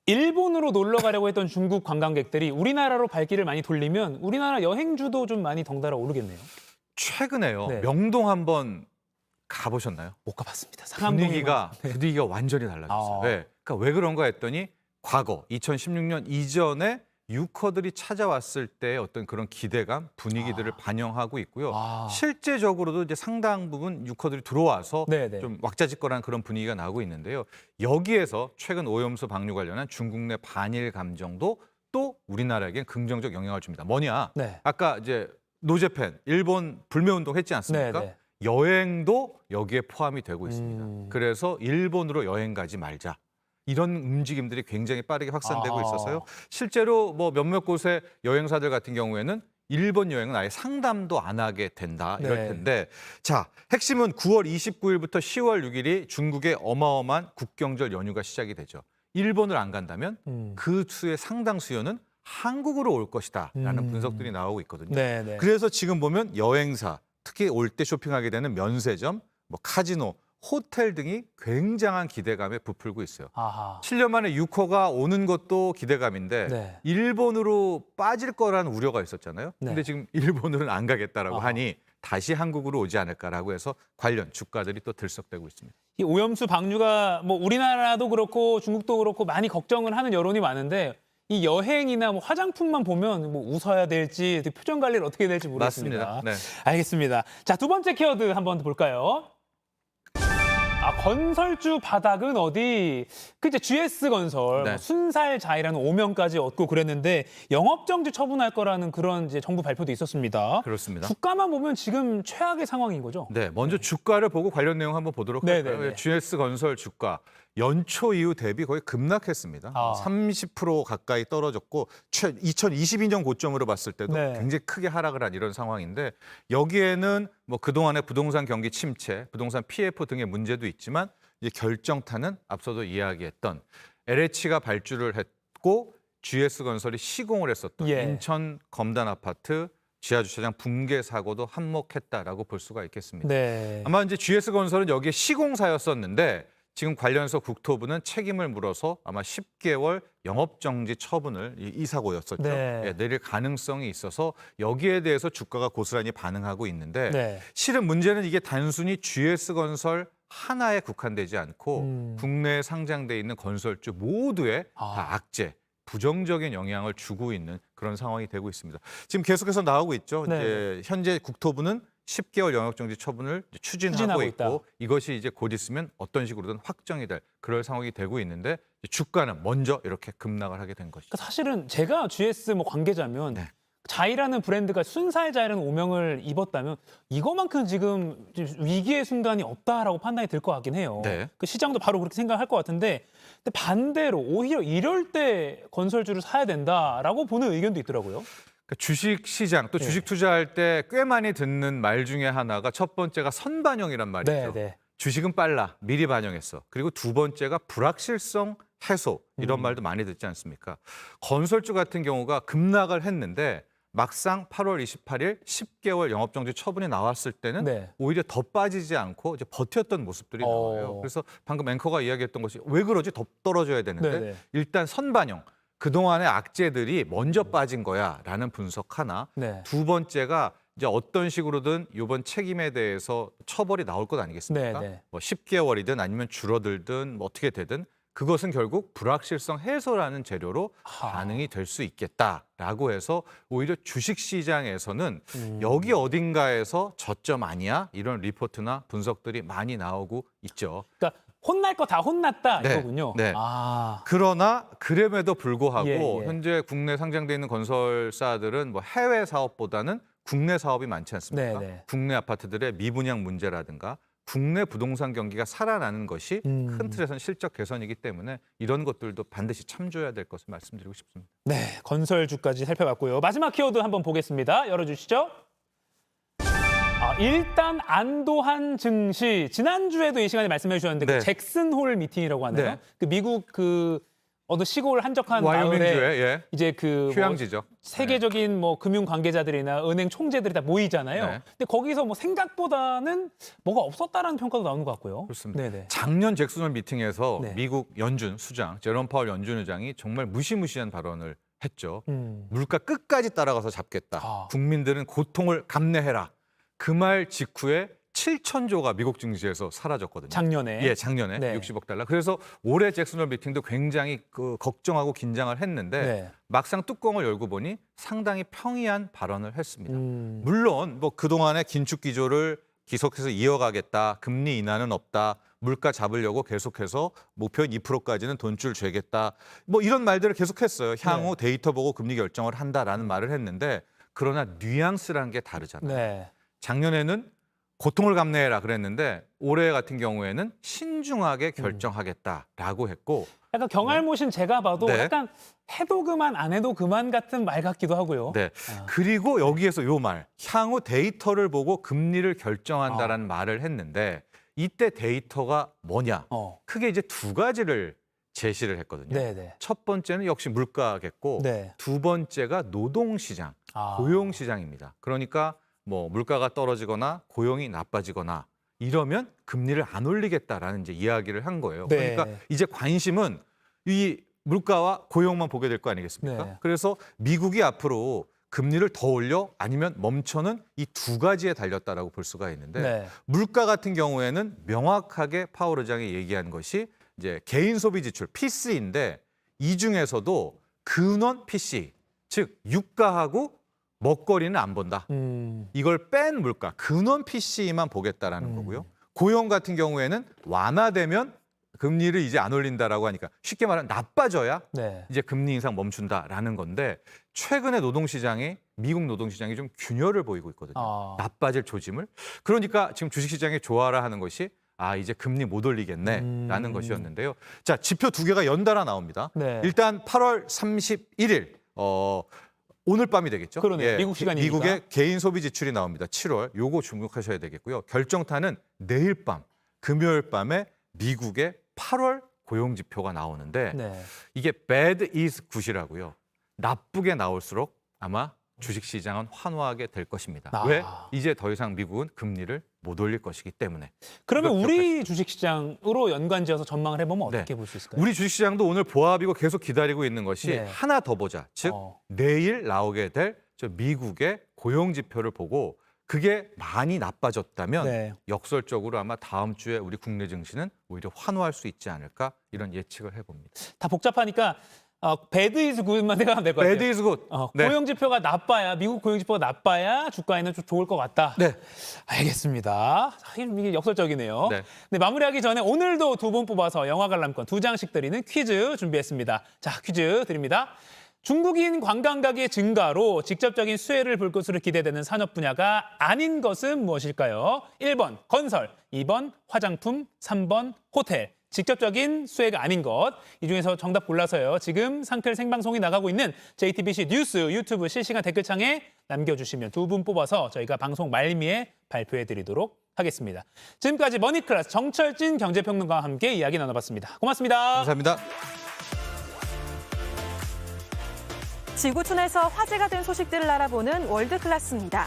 일본으로 놀러 가려고 했던 중국 관광객들이 우리나라로 발길을 많이 돌리면 우리나라 여행주도 좀 많이 덩달아 오르겠네요. 최근에요. 네. 명동 한번 가보셨나요? 못 가봤습니다. 분위기가 완전히 달라졌어요. 아. 네. 그러니까 왜 그런가 했더니 과거 2016년 이전에 유커들이 찾아왔을 때 어떤 그런 기대감, 분위기들을 반영하고 있고요. 실제적으로도 이제 상당 부분 유커들이 들어와서 네네. 좀 왁자지껄한 그런 분위기가 나고 있는데요. 여기에서 최근 오염수 방류 관련한 중국 내 반일 감정도 또 우리나라에겐 긍정적 영향을 줍니다. 뭐냐? 네. 아까 이제 노제펜 일본 불매 운동 했지 않습니까? 네네. 여행도 여기에 포함이 되고 있습니다. 그래서 일본으로 여행 가지 말자. 이런 움직임들이 굉장히 빠르게 확산되고 있어서요. 실제로 뭐 몇몇 곳의 여행사들 같은 경우에는 일본 여행은 아예 상담도 안 하게 된다 이럴 네. 텐데 자 핵심은 9월 29일부터 10월 6일이 중국의 어마어마한 국경절 연휴가 시작이 되죠. 일본을 안 간다면 그 수의 상당 수요는 한국으로 올 것이다라는 분석들이 나오고 있거든요. 네, 네. 그래서 지금 보면 여행사, 특히 올 때 쇼핑하게 되는 면세점, 뭐 카지노, 호텔 등이 굉장한 기대감에 부풀고 있어요. 아하. 7년 만에 6호가 오는 것도 기대감인데 네. 일본으로 빠질 거라는 우려가 있었잖아요. 네. 근데 지금 일본으로는 안 가겠다라고 아하. 하니 다시 한국으로 오지 않을까라고 해서 관련 주가들이 또 들썩대고 있습니다. 이 오염수 방류가 뭐 우리나라도 그렇고 중국도 그렇고 많이 걱정을 하는 여론이 많은데 이 여행이나 뭐 화장품만 보면 뭐 웃어야 될지 표정 관리를 어떻게 해야 될지 모르겠습니다. 맞습니다. 네. 알겠습니다. 자, 두 번째 키워드 한번 볼까요? 건설주 바닥은 어디? 그 이제 GS건설 네. 뭐 순살자이라는 오명까지 얻고 그랬는데 영업정지 처분할 거라는 그런 이제 정부 발표도 있었습니다. 그렇습니다. 주가만 보면 지금 최악의 상황인 거죠? 네, 먼저 주가를 보고 관련 내용 한번 보도록 네, 할까요? 네, 네. GS건설 주가 연초 이후 대비 거의 급락했습니다. 아. 30% 가까이 떨어졌고 2022년 고점으로 봤을 때도 네. 굉장히 크게 하락을 한 이런 상황인데 여기에는 뭐 그동안의 부동산 경기 침체, 부동산 PF 등의 문제도 있지만 이제 결정타는 앞서도 이야기했던 LH가 발주를 했고 GS건설이 시공을 했었던 예. 인천 검단 아파트 지하주차장 붕괴 사고도 한몫했다라고 볼 수가 있겠습니다. 네. 아마 이제 GS건설은 여기에 시공사였었는데 지금 관련해서 국토부는 책임을 물어서 아마 10개월 영업정지 처분을 이 사고였었죠. 네. 예, 내릴 가능성이 있어서 여기에 대해서 주가가 고스란히 반응하고 있는데 네. 실은 문제는 이게 단순히 GS건설 하나에 국한되지 않고 국내에 상장돼 있는 건설주 모두에 다 악재, 부정적인 영향을 주고 있는 그런 상황이 되고 있습니다. 지금 계속해서 나오고 있죠. 네. 이제 현재 국토부는 10개월 영역정지 처분을 이제 추진하고 있고 있다. 이것이 이제 곧 있으면 어떤 식으로든 확정이 될 그럴 상황이 되고 있는데 주가는 먼저 이렇게 급락을 하게 된 것이죠. 그러니까 사실은 제가 GS 뭐 관계자면 네. 자이라는 브랜드가 순살자이라는 오명을 입었다면 이거만큼 지금 위기의 순간이 없다라고 판단이 들 것 같긴 해요. 네. 그 시장도 바로 그렇게 생각할 것 같은데 근데 반대로 오히려 이럴 때 건설주를 사야 된다라고 보는 의견도 있더라고요. 그러니까 주식 시장 또 주식 투자할 때 꽤 많이 듣는 말 중에 하나가 첫 번째가 선반영이란 말이죠. 네, 네. 주식은 빨라 미리 반영했어. 그리고 두 번째가 불확실성 해소 이런 말도 많이 듣지 않습니까? 건설주 같은 경우가 급락을 했는데 막상 8월 28일 10개월 영업정지 처분이 나왔을 때는 네. 오히려 더 빠지지 않고 이제 버텼던 모습들이 나와요. 그래서 방금 앵커가 이야기했던 것이 왜 그러지? 더 떨어져야 되는데 네, 네. 일단 선반영. 그동안의 악재들이 먼저 빠진 거야라는 분석 하나. 네. 두 번째가 이제 어떤 식으로든 이번 책임에 대해서 처벌이 나올 것 아니겠습니까? 네, 네. 뭐 10개월이든 아니면 줄어들든 뭐 어떻게 되든 그것은 결국 불확실성 해소라는 재료로 반응이 될 수 있겠다라고 해서 오히려 주식시장에서는 여기 어딘가에서 저점 아니야? 이런 리포트나 분석들이 많이 나오고 있죠. 그러니까 혼날 거 다 혼났다 네, 이거군요. 네. 아. 그러나 그럼에도 불구하고 예, 예. 현재 국내 상장돼 있는 건설사들은 뭐 해외 사업보다는 국내 사업이 많지 않습니까? 네, 네. 국내 아파트들의 미분양 문제라든가 국내 부동산 경기가 살아나는 것이 큰 틀에서는 실적 개선이기 때문에 이런 것들도 반드시 참조해야 될 것을 말씀드리고 싶습니다. 네, 건설주까지 살펴봤고요. 마지막 키워드 한번 보겠습니다. 열어주시죠. 일단 안도한 증시. 지난주에도 이 시간에 말씀해 주셨는데 네. 그 잭슨홀 미팅이라고 하나요? 네. 그 미국 그 어느 시골 한적한 와이오밍주에 마을에 예. 이제 그 휴양지죠. 세계적인 뭐 금융 관계자들이나 은행 총재들이 다 모이잖아요. 네. 근데 거기서 뭐 생각보다는 뭐가 없었다라는 평가도 나오는 것 같고요. 그렇습니다. 네네. 작년 잭슨홀 미팅에서 네. 미국 연준 수장 제롬 파월 연준 의장이 정말 무시무시한 발언을 했죠. 물가 끝까지 따라가서 잡겠다. 아. 국민들은 고통을 감내해라. 그 말 직후에 7천조가 미국 증시에서 사라졌거든요. 작년에. 예, 작년에 네. 60억 달러. 그래서 올해 잭슨홀 미팅도 굉장히 걱정하고 긴장을 했는데 네. 막상 뚜껑을 열고 보니 상당히 평이한 발언을 했습니다. 음. 물론 뭐 그동안의 긴축 기조를 계속해서 이어가겠다. 금리 인하는 없다. 물가 잡으려고 계속해서 목표인 2%까지는 돈줄 죄겠다. 뭐 이런 말들을 계속했어요. 향후 데이터 보고 금리 결정을 한다라는 말을 했는데 그러나 뉘앙스라는 게 다르잖아요. 네. 작년에는 고통을 감내해라 그랬는데 올해 같은 경우에는 신중하게 결정하겠다라고 했고 약간 경알못인 제가 봐도 네. 약간 해도 그만 안 해도 그만 같은 말 같기도 하고요. 네. 그리고 여기에서 요 말, 향후 데이터를 보고 금리를 결정한다라는 말을 했는데 이때 데이터가 뭐냐? 크게 이제 두 가지를 제시를 했거든요. 네네. 첫 번째는 역시 물가겠고 네. 두 번째가 노동시장, 고용시장입니다. 그러니까 뭐 물가가 떨어지거나 고용이 나빠지거나 이러면 금리를 안 올리겠다라는 이제 이야기를 한 거예요. 네. 그러니까 이제 관심은 이 물가와 고용만 보게 될 거 아니겠습니까? 네. 그래서 미국이 앞으로 금리를 더 올려 아니면 멈춰는 이 두 가지에 달렸다라고 볼 수가 있는데 네. 물가 같은 경우에는 명확하게 파월 의장이 얘기한 것이 이제 개인 소비 지출 PC인데 이 중에서도 근원 PC 즉 유가하고 먹거리는 안 본다. 이걸 뺀 물가 근원 PC만 보겠다라는 거고요. 고용 같은 경우에는 완화되면 금리를 이제 안 올린다라고 하니까 쉽게 말하면 나빠져야 네. 이제 금리 인상 멈춘다라는 건데 최근에 미국 노동시장이 좀 균열을 보이고 있거든요. 나빠질 조짐을. 그러니까 지금 주식시장이 좋아라 하는 것이 이제 금리 못 올리겠네라는 것이었는데요. 자, 지표 두 개가 연달아 나옵니다. 네. 일단 8월 31일 오늘 밤이 되겠죠? 그러네요. 미국 시간이니까. 미국의 개인 소비 지출이 나옵니다. 7월. 요거 주목하셔야 되겠고요. 결정타는 내일 밤, 금요일 밤에 미국의 8월 고용 지표가 나오는데 네. 이게 bad is good이라고요. 나쁘게 나올수록 아마 주식시장은 환호하게 될 것입니다. 왜? 이제 더 이상 미국은 금리를 못 올릴 것이기 때문에. 그러면 우리 주식시장으로 연관지어서 전망을 해보면 어떻게 네. 볼 수 있을까요? 우리 주식시장도 오늘 보합이고 계속 기다리고 있는 것이 네. 하나 더 보자. 즉 내일 나오게 될 저 미국의 고용 지표를 보고 그게 많이 나빠졌다면 네. 역설적으로 아마 다음 주에 우리 국내 증시는 오히려 환호할 수 있지 않을까 이런 예측을 해봅니다. 다 복잡하니까 배드 이즈 굿만 생각하면 될 것 같아요. bad is good. 네. 고용 지표가 나빠야 미국 고용 지표가 나빠야 주가에는 좀 좋을 것 같다. 네. 알겠습니다. 이게 역설적이네요. 네. 네, 마무리하기 전에 오늘도 두 분 뽑아서 영화 관람권 2장씩 드리는 퀴즈 준비했습니다. 자, 퀴즈 드립니다. 중국인 관광객의 증가로 직접적인 수혜를 볼 것으로 기대되는 산업 분야가 아닌 것은 무엇일까요? 1번 건설, 2번 화장품, 3번 호텔. 직접적인 수혜가 아닌 것. 이 중에서 정답 골라서요. 지금 상클 생방송이 나가고 있는 JTBC 뉴스 유튜브 실시간 댓글창에 남겨주시면 두 분 뽑아서 저희가 방송 말미에 발표해드리도록 하겠습니다. 지금까지 머니클래스 정철진 경제평론가와 함께 이야기 나눠봤습니다. 고맙습니다. 감사합니다. 지구촌에서 화제가 된 소식들을 알아보는 월드클래스입니다.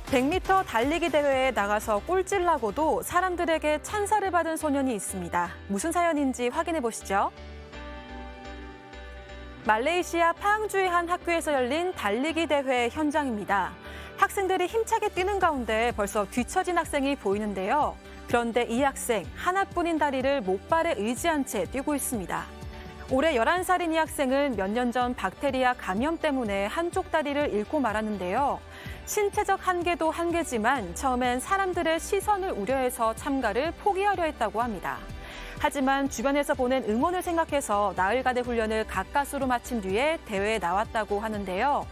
100m 달리기 대회에 나가서 꼴찌를 하고도 사람들에게 찬사를 받은 소년이 있습니다. 무슨 사연인지 확인해 보시죠. 말레이시아 파항주의 한 학교에서 열린 달리기 대회 현장입니다. 학생들이 힘차게 뛰는 가운데 벌써 뒤처진 학생이 보이는데요. 그런데 이 학생 하나뿐인 다리를 목발에 의지한 채 뛰고 있습니다. 올해 11살인 이 학생은 몇 년 전 박테리아 감염 때문에 한쪽 다리를 잃고 말았는데요. 신체적 한계도 한계지만 처음엔 사람들의 시선을 우려해서 참가를 포기하려 했다고 합니다. 하지만 주변에서 보낸 응원을 생각해서 나흘간의 훈련을 가까스로 마친 뒤에 대회에 나왔다고 하는데요.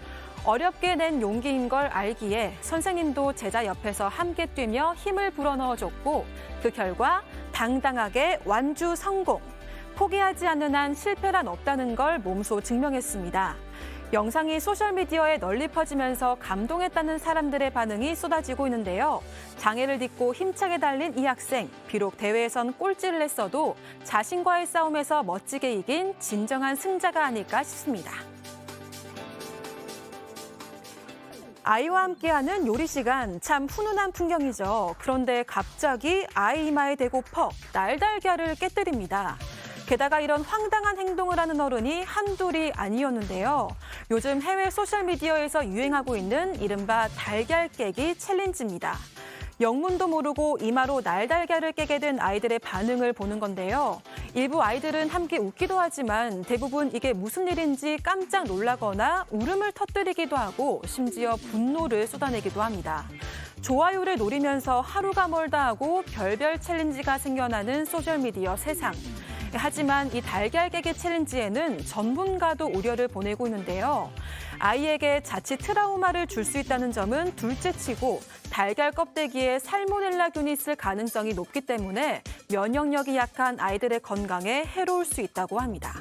어렵게 낸 용기인 걸 알기에 선생님도 제자 옆에서 함께 뛰며 힘을 불어넣어줬고 그 결과 당당하게 완주 성공. 포기하지 않는 한 실패란 없다는 걸 몸소 증명했습니다. 영상이 소셜미디어에 널리 퍼지면서 감동했다는 사람들의 반응이 쏟아지고 있는데요. 장애를 딛고 힘차게 달린 이 학생, 비록 대회에선 꼴찌를 했어도 자신과의 싸움에서 멋지게 이긴 진정한 승자가 아닐까 싶습니다. 아이와 함께하는 요리 시간, 참 훈훈한 풍경이죠. 그런데 갑자기 아이 이마에 대고 퍽 날달걀을 깨뜨립니다. 게다가 이런 황당한 행동을 하는 어른이 한둘이 아니었는데요. 요즘 해외 소셜미디어에서 유행하고 있는 이른바 달걀 깨기 챌린지입니다. 영문도 모르고 이마로 날달걀을 깨게 된 아이들의 반응을 보는 건데요. 일부 아이들은 함께 웃기도 하지만 대부분 이게 무슨 일인지 깜짝 놀라거나 울음을 터뜨리기도 하고 심지어 분노를 쏟아내기도 합니다. 좋아요를 노리면서 하루가 멀다 하고 별별 챌린지가 생겨나는 소셜미디어 세상. 하지만 이 달걀 깨기 챌린지에는 전문가도 우려를 보내고 있는데요. 아이에게 자칫 트라우마를 줄 수 있다는 점은 둘째치고 달걀 껍데기에 살모넬라균이 있을 가능성이 높기 때문에 면역력이 약한 아이들의 건강에 해로울 수 있다고 합니다.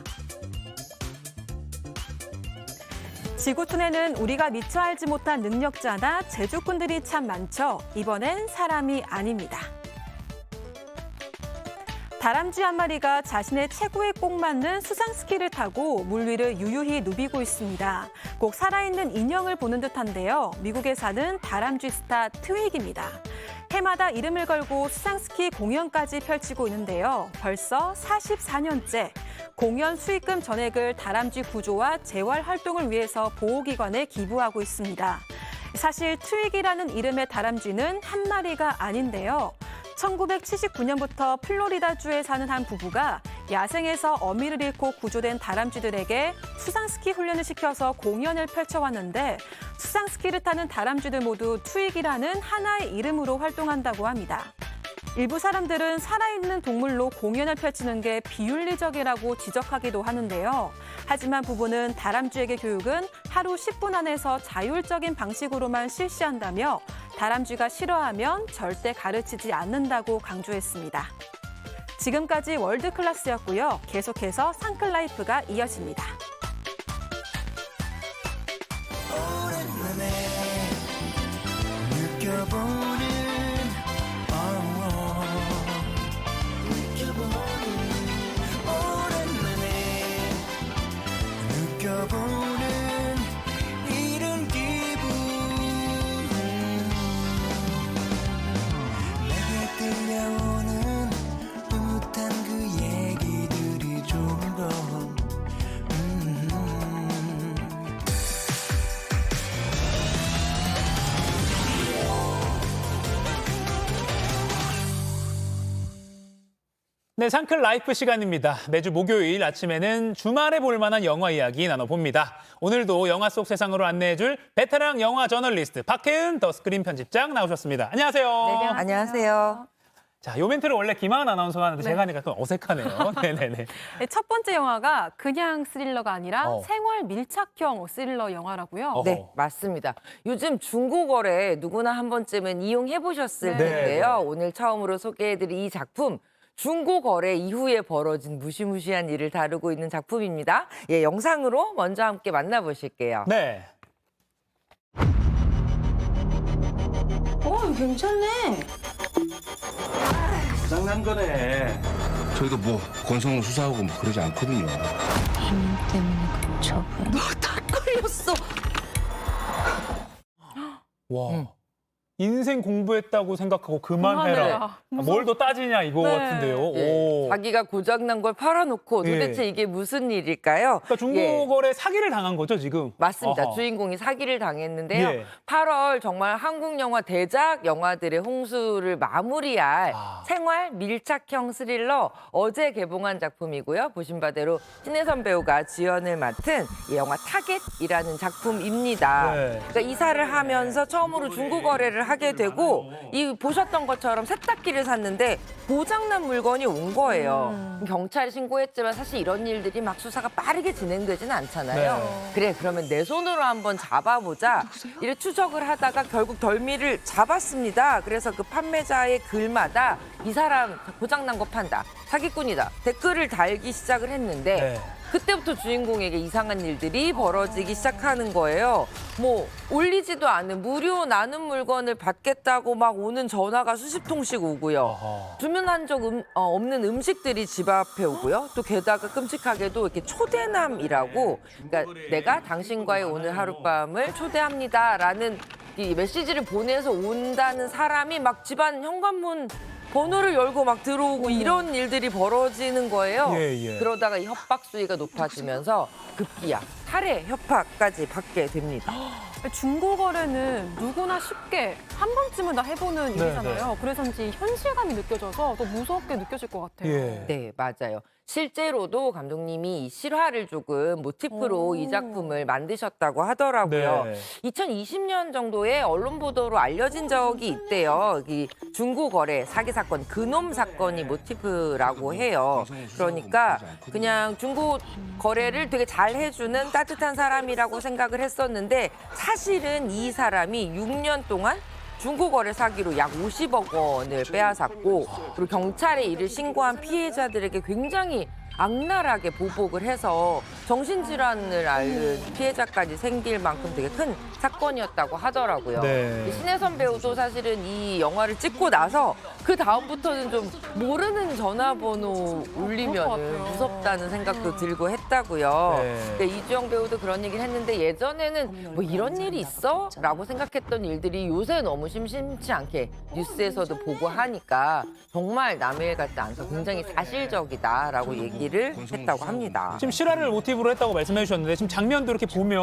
지구촌에는 우리가 미처 알지 못한 능력자나 제주꾼들이 참 많죠. 이번엔 사람이 아닙니다. 다람쥐 한 마리가 자신의 체구에 꼭 맞는 수상 스키를 타고 물 위를 유유히 누비고 있습니다. 꼭 살아있는 인형을 보는 듯한데요. 미국에 사는 다람쥐 스타 트윅입니다. 해마다 이름을 걸고 수상 스키 공연까지 펼치고 있는데요. 벌써 44년째 공연 수익금 전액을 다람쥐 구조와 재활 활동을 위해서 보호기관에 기부하고 있습니다. 사실 트윅이라는 이름의 다람쥐는 한 마리가 아닌데요. 1979년부터 플로리다주에 사는 한 부부가 야생에서 어미를 잃고 구조된 다람쥐들에게 수상스키 훈련을 시켜서 공연을 펼쳐왔는데 수상스키를 타는 다람쥐들 모두 트윅이라는 하나의 이름으로 활동한다고 합니다. 일부 사람들은 살아있는 동물로 공연을 펼치는 게 비윤리적이라고 지적하기도 하는데요. 하지만 부부는 다람쥐에게 교육은 하루 10분 안에서 자율적인 방식으로만 실시한다며 다람쥐가 싫어하면 절대 가르치지 않는다고 강조했습니다. 지금까지 월드클래스였고요. 계속해서 상클라이프가 이어집니다. 오랜만에 느껴보는 느껴보는 이런 기분 내게 들려오는 흐뭇한 그 얘기들이 좋은 건 네, 상클 라이프 시간입니다. 매주 목요일 아침에는 주말에 볼 만한 영화 이야기 나눠봅니다. 오늘도 영화 속 세상으로 안내해줄 베테랑 영화 저널리스트 박혜은 더 스크린 편집장 나오셨습니다. 안녕하세요. 네, 안녕하세요. 자, 요 멘트를 원래 김하은 아나운서가 하는데 제가 하니까 좀 어색하네요. 네네네. 첫 번째 영화가 그냥 스릴러가 아니라 생활 밀착형 스릴러 영화라고요. 네, 맞습니다. 요즘 중고거래 누구나 한 번쯤은 이용해보셨을 텐데요. 오늘 처음으로 소개해드릴 이 작품. 중고거래 이후에 벌어진 무시무시한 일을 다루고 있는 작품입니다. 예, 영상으로 먼저 함께 만나보실게요. 네. 괜찮네. 고장난 거네. 저희도 뭐 건성으로 수사하고 뭐 그러지 않거든요. 힘 때문에 그쳐봐요. 다 걸렸어. 와. 인생 공부했다고 생각하고 그만해라. 뭘 더 따지냐 이거 같은데요. 예, 오. 자기가 고장난 걸 팔아놓고 도대체 예. 이게 무슨 일일까요? 그러니까 중고거래 사기를 당한 거죠 지금. 맞습니다. 아하. 주인공이 사기를 당했는데요. 예. 8월 정말 한국 영화 대작 영화들의 홍수를 마무리할 생활 밀착형 스릴러 어제 개봉한 작품이고요. 보신 바대로 신혜선 배우가 주연을 맡은 이 영화 타겟이라는 작품입니다. 네. 그러니까 이사를 하면서 처음으로 중고거래를 하게 되고 이 보셨던 것처럼 세탁기를 샀는데 고장난 물건이 온 거예요. 경찰에 신고했지만 사실 이런 일들이 막 수사가 빠르게 진행되지는 않잖아요. 네. 그래 그러면 내 손으로 한번 잡아보자. 이래 추적을 하다가 결국 덜미를 잡았습니다. 그래서 그 판매자의 글마다 이 사람 고장난 거 판다. 사기꾼이다. 댓글을 달기 시작을 했는데 네. 그때부터 주인공에게 이상한 일들이 벌어지기 시작하는 거예요. 뭐 올리지도 않은 무료 나눔 물건을 받겠다고 막 오는 전화가 수십 통씩 오고요. 주문한 적 없는 음식들이 집 앞에 오고요. 또 게다가 끔찍하게도 이렇게 초대남이라고 그러니까 내가 당신과의 오늘 하룻밤을 초대합니다라는 이 메시지를 보내서 온다는 사람이 막 집안 현관문 번호를 열고 막 들어오고 이런 일들이 벌어지는 거예요. 예, 예. 그러다가 이 협박 수위가 높아지면서 급기야 살해 협박까지 받게 됩니다. 중고 거래는 누구나 쉽게 한 번쯤은 다 해보는 일이잖아요. 그래서인지 현실감이 느껴져서 더 무섭게 느껴질 것 같아요. 예. 네, 맞아요. 실제로도 감독님이 이 실화를 조금 모티프로 이 작품을 만드셨다고 하더라고요. 네. 2020년 정도에 언론 보도로 알려진 적이 있대요. 이 중고 거래 사기 사건, 근엄 사건이 모티프라고 해요. 그러니까 그냥 중고 거래를 되게 잘 해주는 따뜻한 사람이라고 생각을 했었는데 사실은 이 사람이 6년 동안 중고거래 사기로 약 50억 원을 빼앗았고 그리고 경찰에 이를 신고한 피해자들에게 굉장히 악랄하게 보복을 해서 정신질환을 앓는 피해자까지 생길 만큼 되게 큰 사건이었다고 하더라고요. 네. 이 신혜선 배우도 사실은 이 영화를 찍고 나서 그 다음부터는 좀 모르는 전화번호 울리면 무섭다는 생각도 들고 했다고요. 네. 근데 이주영 배우도 그런 얘기를 했는데 예전에는 뭐 이런 일이 있어? 라고 생각했던 일들이 요새 너무 심심치 않게 뉴스에서도 보고 하니까 정말 남의 일 같지 않아서 굉장히 사실적이다라고 얘기를 했다고 합니다. 지금 실화를 모티브로 했다고 말씀해 주셨는데 지금 장면도 이렇게 보면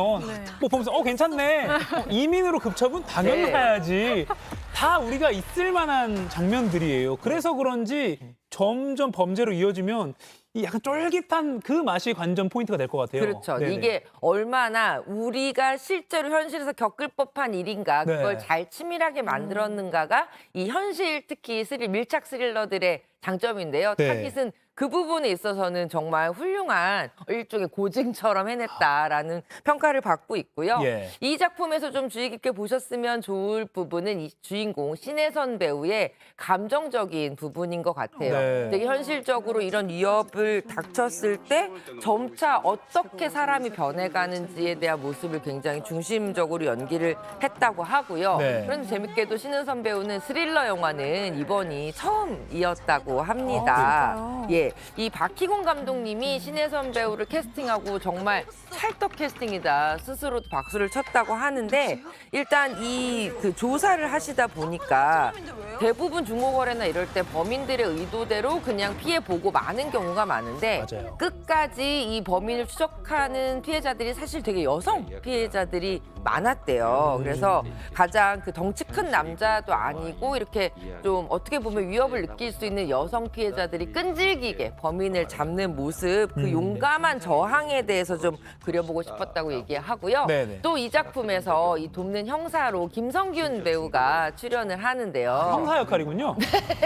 뭐 보면서 괜찮네. 이민으로 급처분 당연히 네. 해야지. 다 우리가 있을 만한 장면들이에요. 그래서 그런지 점점 범죄로 이어지면 이 약간 쫄깃한 그 맛이 관전 포인트가 될 것 같아요. 그렇죠. 네네. 이게 얼마나 우리가 실제로 현실에서 겪을 법한 일인가 그걸 네. 잘 치밀하게 만들었는가가 이 현실 특히 밀착 스릴러들의 장점인데요. 네. 타깃은 그 부분에 있어서는 정말 훌륭한 일종의 고증처럼 해냈다라는 평가를 받고 있고요. 예. 이 작품에서 좀 주의 깊게 보셨으면 좋을 부분은 이 주인공 신혜선 배우의 감정적인 부분인 것 같아요. 네. 되게 현실적으로 이런 위협을 닥쳤을 때 점차 어떻게 사람이 변해가는지에 대한 모습을 굉장히 중심적으로 연기를 했다고 하고요. 네. 그런데 재밌게도 신혜선 배우는 스릴러 영화는 이번이 처음이었다고 합니다. 예, 이 박희곤 감독님이 신혜선 배우를 캐스팅하고 정말 찰떡 캐스팅이다 스스로도 박수를 쳤다고 하는데 일단 이 그 조사를 하시다 보니까 대부분 중고거래나 이럴 때 범인들의 의도대로 그냥 피해 보고 많은 경우가 많은데 맞아요. 끝까지 이 범인을 추적하는 피해자들이 사실 되게 여성 피해자들이 많았대요. 그래서 가장 그 덩치 큰 남자도 아니고 이렇게 좀 어떻게 보면 위협을 느낄 수 있는 여성 피해자들이 끈질기게 범인을 잡는 모습, 그 용감한 저항에 대해서 좀 그려보고 싶었다고 얘기하고요. 네네. 또 이 작품에서 이 돕는 형사로 김성균 배우가 출연을 하는데요. 형사 역할이군요.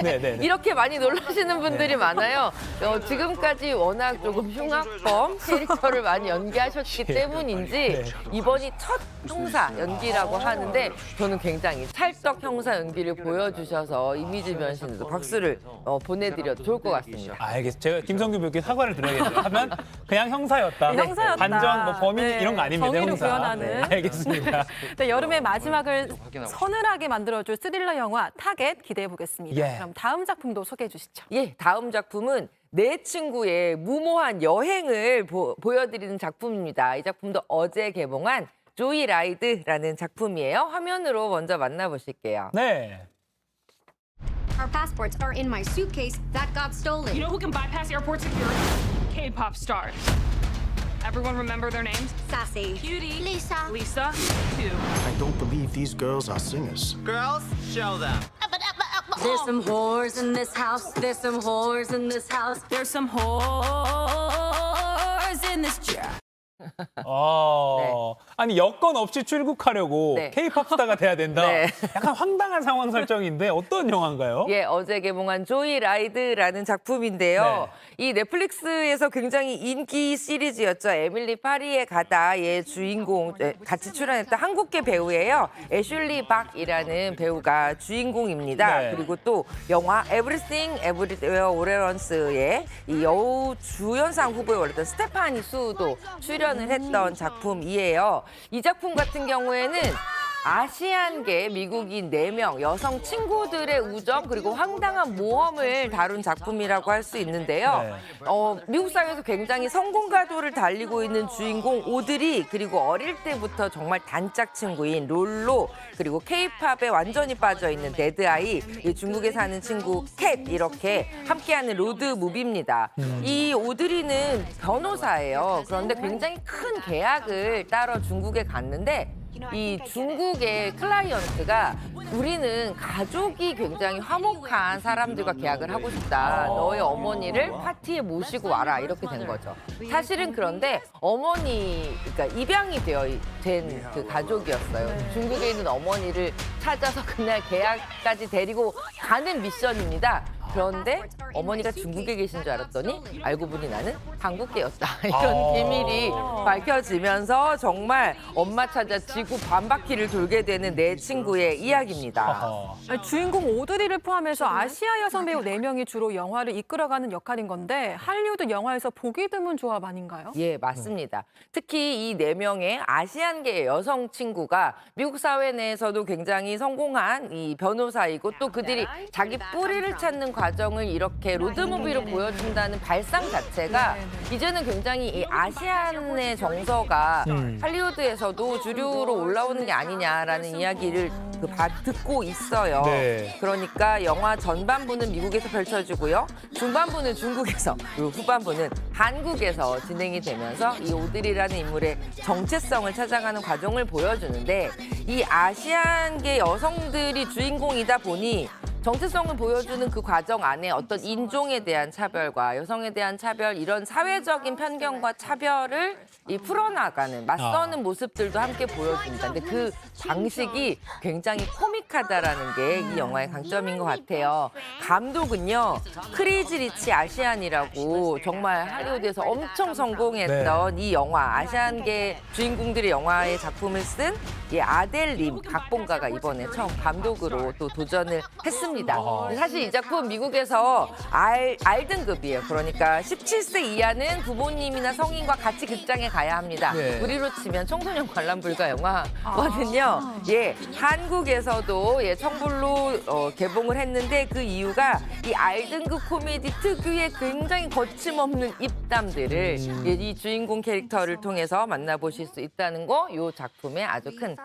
네네. 이렇게 많이 놀라시는 분들이 많아요. 지금까지 워낙 조금 흉악범 캐릭터를 많이 연기하셨기 때문인지 이번이 첫 형사 연기라고 하는데 저는 굉장히 찰떡 형사 연기를 보여주셔서 이미지 변신에도 박수를 보내드려도 좋을 것 같습니다. 알겠습니다. 제가 김성규 배우께 사과를 드려야겠네요. 하면 그냥 형사였다. 네, 형사였다. 반전, 뭐 범인 네, 이런 거 아닙니다. 정의를 형사. 구현하는. 네, 알겠습니다. 네, 여름의 마지막을 서늘하게 만들어줄 스릴러 영화 타겟 기대해 보겠습니다. 예. 그럼 다음 작품도 소개해 주시죠. 예, 다음 작품은 내 친구의 무모한 여행을 보여드리는 작품입니다. 이 작품도 어제 개봉한 조이 라이드라는 작품이에요. 화면으로 먼저 만나보실게요. 네. Our passports are in my suitcase that got stolen. You know who can bypass airport security? K-pop stars. Everyone remember their names? Sassy. Cutie. Lisa. Lisa. Two. I don't believe these girls are singers. Girls, show them. There's some whores in this house. There's some whores in this house. There's some whores in this chair. 아니 여건 없이 출국하려고 네. K-팝 스타가 돼야 된다. 네. 약간 황당한 상황 설정인데 어떤 영화인가요? 예, 어제 개봉한 조이 라이드라는 작품인데요. 이 넷플릭스에서 굉장히 인기 시리즈였죠. 에밀리 파리에 가다의 주인공 같이 출연했던 한국계 배우예요. 애슐리 박이라는 배우가 주인공입니다. 네. 그리고 또 영화 Everything Everywhere All at Once의 이 여우 주연상 후보에 올랐던 스테파니 수도 출연을 했던 작품이에요. 이 작품 같은 경우에는 아시안계 미국인 4명 여성 친구들의 우정 그리고 황당한 모험을 다룬 작품이라고 할 수 있는데요. 미국 사회에서 굉장히 성공 가도를 달리고 있는 주인공 오드리 그리고 어릴 때부터 정말 단짝 친구인 롤로 그리고 K-팝에 완전히 빠져 있는 데드아이 중국에 사는 친구 캣 이렇게 함께하는 로드 무비입니다. 이 오드리는 변호사예요. 그런데 굉장히 큰 계약을 따러 중국에 갔는데 이 중국의 클라이언트가 우리는 가족이 굉장히 화목한 사람들과 계약을 하고 싶다. 너의 어머니를 파티에 모시고 와라. 이렇게 된 거죠. 사실은 그런데 그러니까 입양이 된 그 가족이었어요. 중국에 있는 어머니를 찾아서 그날 계약까지 데리고 가는 미션입니다. 그런데 어머니가 중국에 계신 줄 알았더니 알고 보니 나는 한국계였다. 이런 비밀이 밝혀지면서 정말 엄마 찾아 지구 반바퀴를 돌게 되는 내 친구의 이야기입니다. 주인공 오드리를 포함해서 아시아 여성 배우 4명이 주로 영화를 이끌어가는 역할인 건데 할리우드 영화에서 보기 드문 조합 아닌가요? 예, 맞습니다. 특히 이 4명의 아시안계 여성 친구가 미국 사회 내에서도 굉장히 성공한 이 변호사이고 또 그들이 자기 뿌리를 찾는 과정을 이렇게 로드무비로 보여준다는 발상 자체가 이제는 굉장히 이 아시안의 정서가 할리우드에서도 주류로 올라오는 게 아니냐라는 이야기를 듣고 있어요. 네. 그러니까 영화 전반부는 미국에서 펼쳐지고요. 중반부는 중국에서 그리고 후반부는 한국에서 진행이 되면서 이 오드리라는 인물의 정체성을 찾아가는 과정을 보여주는데 이 아시안계 여성들이 주인공이다 보니 정체성을 보여주는 그 과정 안에 어떤 인종에 대한 차별과 여성에 대한 차별 이런 사회적인 편견과 차별을 풀어나가는 맞서는 모습들도 함께 보여줍니다. 근데 그 방식이 굉장히 코믹하다라는 게 이 영화의 강점인 것 같아요. 감독은요 크레이지 리치 아시안이라고 정말 할리우드에서 엄청 성공했던 이 영화 아시안계 주인공들의 영화의 작품을 쓴 아델 림 각본가가 이번에 처음 감독으로 또 도전을 했습니다. 근데 사실 이 작품 미국에서 R등급이에요. 그러니까 17세 이하는 부모님이나 성인과 같이 극장에 가야 합니다. 네. 우리로 치면 청소년 관람 불가 영화거든요. 한국에서도 청불로 개봉을 했는데 그 이유가 이 R등급 코미디 특유의 굉장히 거침없는 입담들을 이 주인공 캐릭터를 통해서 만나보실 수 있다는 거 이 작품의 아주 큰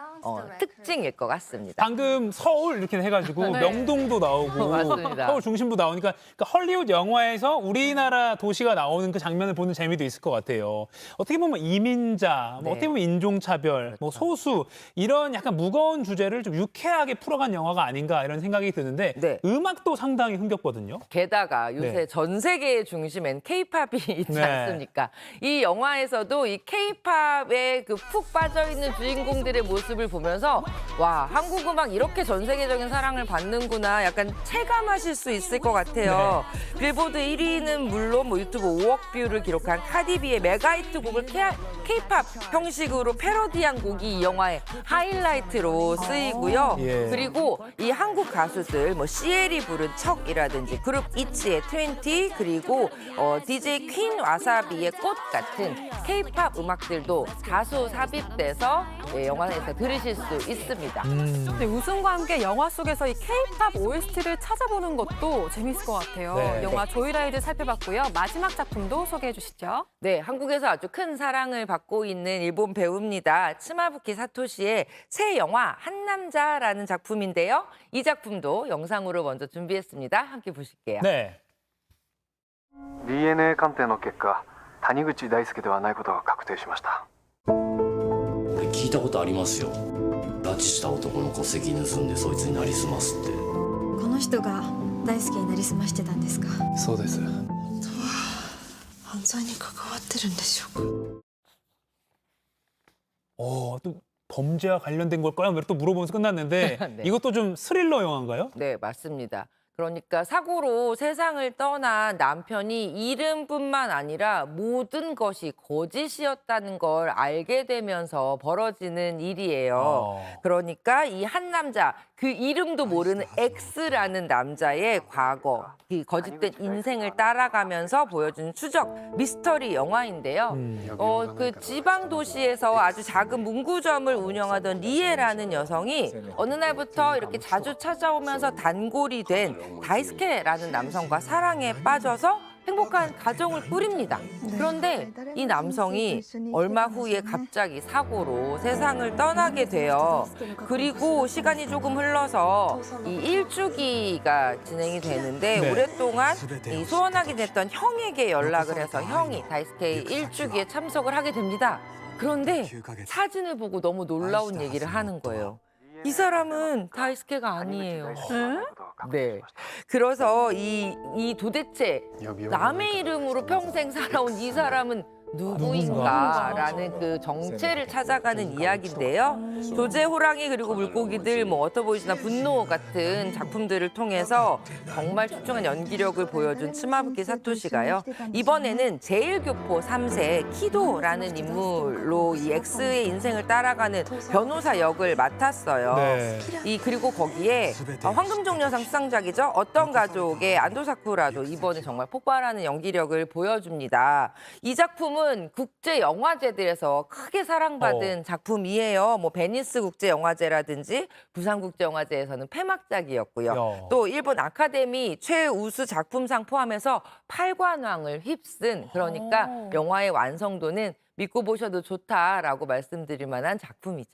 특징일 것 같습니다. 방금 서울 이렇게 해가지고 명동도 나오고 맞습니다. 서울 중심부 나오니까 그러니까 헐리우드 영화에서 우리나라 도시가 나오는 그 장면을 보는 재미도 있을 것 같아요. 어떻게 보면 이민자, 뭐 어떻게 보면 인종차별, 뭐 소수 이런 약간 무거운 주제를 좀 유쾌하게 풀어간 영화가 아닌가 이런 생각이 드는데 음악도 상당히 흥겹거든요. 게다가 요새 전 세계의 중심엔 K-팝이 있지 않습니까? 이 영화에서도 이 K-팝에 그 푹 빠져있는 주인공들의 모습을 보면서 와 한국 음악 이렇게 전 세계적인 사랑을 받는구나 약간 체감하실 수 있을 것 같아요. 빌보드 1위는 물론 뭐 유튜브 5억 뷰를 기록한 카디비의 메가히트 곡을 K-팝 형식으로 패러디한 곡이 이 영화의 하이라이트로 쓰이고요. 그리고 이 한국 가수들 뭐 CL이 부른 척이라든지 그룹 이치의 20 그리고 DJ 퀸 와사비의 꽃 같은 K-팝 음악들도 다수 삽입돼서 영화에서 들으실 수 있습니다. 웃음과 함께 영화 속에서 이 K-팝 OST를 찾아보는 것도 재밌을 것 같아요. 영화 조이라이드 살펴봤고요. 마지막 작품도 소개해 주시죠. 네, 한국에서 아주 큰 사랑을 받고 있는 일본 배우입니다. 츠마부키 사토시의 새 영화 한 남자라는 작품인데요. 이 작품도 영상으로 먼저 준비했습니다. 함께 보실게요. DNA 鑑定の結果、谷口大輔ではないことが確定しました。聞いたことありますよ。拉致した男の戸籍盗んでそいつになりすますって。この人が大輔になりすましてたんですか？そうです。本当は犯罪に関わってるんでしょうか？또 범죄와 관련된 걸까요? 또 물어보면서 끝났는데 이것도 좀 스릴러 영화인가요? 네, 맞습니다. 그러니까 사고로 세상을 떠난 남편이 이름뿐만 아니라 모든 것이 거짓이었다는 걸 알게 되면서 벌어지는 일이에요. 그러니까 이 한 남자, 그 이름도 모르는 X라는 남자의 과거, 그 거짓된 인생을 따라가면서 보여주는 추적 미스터리 영화인데요. 그 지방 도시에서 아주 작은 문구점을 운영하던 리에라는 여성이 어느 날부터 이렇게 자주 찾아오면서 단골이 된 다이스케라는 남성과 사랑에 빠져서 행복한 가정을 꾸립니다. 그런데 이 남성이 얼마 후에 갑자기 사고로 세상을 떠나게 돼요. 그리고 시간이 조금 흘러서 이 일주기가 진행이 되는데 오랫동안 이 소원하게 됐던 형에게 연락을 해서 형이 다이스케의 일주기에 참석을 하게 됩니다. 그런데 사진을 보고 너무 놀라운 얘기를 하는 거예요. 이 사람은 다이스케가 아니에요. 네. 그래서 이 도대체 남의 이름으로 평생 살아온 이 사람은 누구인가라는 그 정체를 찾아가는 이야기인데요. 조제, 호랑이 그리고 물고기들, 뭐 워터보이즈나 분노 같은 작품들을 통해서 정말 출중한 연기력을 보여준 치마부키 사토시가요. 이번에는 제1교포 3세 키도라는 인물로 이 X의 인생을 따라가는 변호사 역을 맡았어요. 그리고 거기에 황금종려상 수상작이죠. 어떤 가족의 안도 사쿠라도 이번에 정말 폭발하는 연기력을 보여줍니다. 이 작품은 국제 영화제들에서 크게 사랑받은 작품이에요. 뭐 베니스 국제 영화제라든지 부산 국제 영화제에서는 폐막작이었고요. 또 일본 아카데미 최우수 작품상 포함해서 8관왕을 휩쓴, 그러니까 영화의 완성도는 믿고 보셔도 좋다라고 말씀드릴 만한 작품이죠.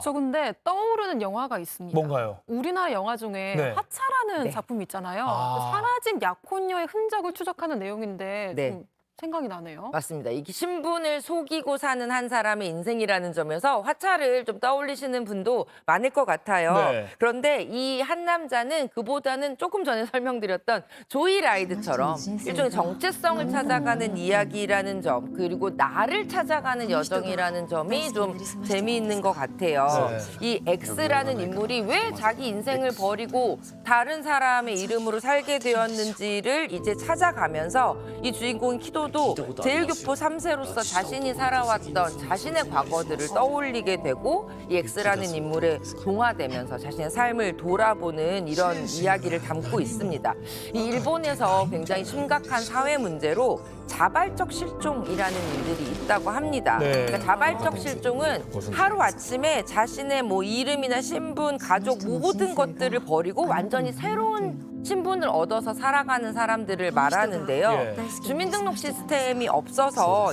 저 근데 떠오르는 영화가 있습니다. 뭔가요? 우리나라 영화 중에 네. 하차라는 작품이 있잖아요. 사라진 약혼녀의 흔적을 추적하는 내용인데 좀 생각이 나네요. 맞습니다. 이게 신분을 속이고 사는 한 사람의 인생이라는 점에서 화차를 좀 떠올리시는 분도 많을 것 같아요. 그런데 이 한 남자는 그보다는 조금 전에 설명드렸던 조이라이드처럼 일종의 정체성을 찾아가는 이야기라는 점, 그리고 나를 찾아가는 여정이라는 점이 좀 재미있는 것 같아요. 이 X라는 인물이 왜 자기 인생을 버리고 다른 사람의 이름으로 살게 되었는지를 이제 찾아가면서 이 주인공인 키도도 제1교포 3세로서 자신이 살아왔던 자신의 과거들을 떠올리게 되고 이 X라는 인물에 동화되면서 자신의 삶을 돌아보는 이런 이야기를 담고 있습니다. 이 일본에서 굉장히 심각한 사회 문제로 자발적 실종이라는 일들이 있다고 합니다. 그러니까 자발적 실종은 하루아침에 자신의 뭐 이름이나 신분, 가족 모든 것들을 버리고 완전히 새로운 신분을 얻어서 살아가는 사람들을 말하는데요. 주민등록 시스템이 없어서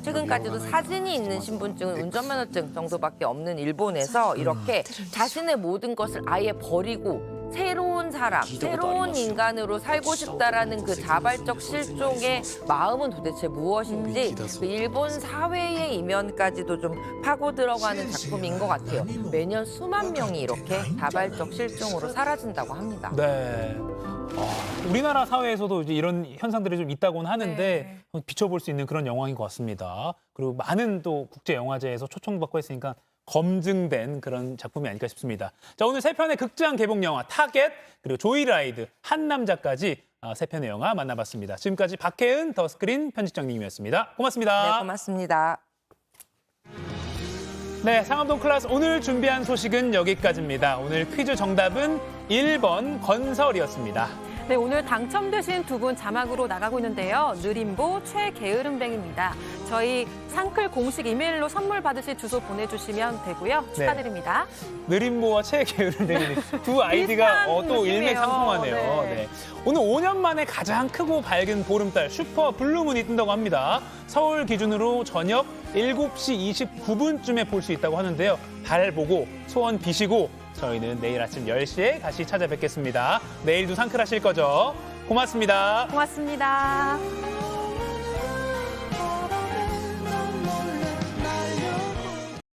최근까지도 사진이 있는 신분증은 운전면허증 정도밖에 없는 일본에서 이렇게 자신의 모든 것을 아예 버리고 새로운 사람, 새로운 인간으로 살고 싶다라는 그 자발적 실종의 마음은 도대체 무엇인지 그 일본 사회의 이면까지도 좀 파고 들어가는 작품인 것 같아요. 매년 수만 명이 이렇게 자발적 실종으로 사라진다고 합니다. 우리나라 사회에서도 이제 이런 현상들이 좀 있다고는 하는데 비춰볼 수 있는 그런 영화인 것 같습니다. 그리고 많은 또 국제 영화제에서 초청받고 했으니까 검증된 그런 작품이 아닐까 싶습니다. 자, 오늘 세 편의 극장 개봉 영화 타겟, 그리고 조이라이드, 한 남자까지 세 편의 영화 만나봤습니다. 지금까지 박혜은 더스크린 편집장님이었습니다. 고맙습니다. 네, 고맙습니다. 네, 상암동 클래스 오늘 준비한 소식은 여기까지입니다. 오늘 퀴즈 정답은 1번 건설이었습니다. 네, 오늘 당첨되신 두 분 자막으로 나가고 있는데요. 느림보 최게으름뱅입니다. 저희 상클 공식 이메일로 선물 받으실 주소 보내주시면 되고요. 축하드립니다. 느림보와 최게으름뱅이 두 아이디가 또 일맥상통하네요. 네. 오늘 5년 만에 가장 크고 밝은 보름달 슈퍼 블루문이 뜬다고 합니다. 서울 기준으로 저녁 7시 29분쯤에 볼 수 있다고 하는데요. 달 보고 소원 비시고 저희는 내일 아침 10시에 다시 찾아뵙겠습니다. 내일도 상클하실 거죠? 고맙습니다. 고맙습니다.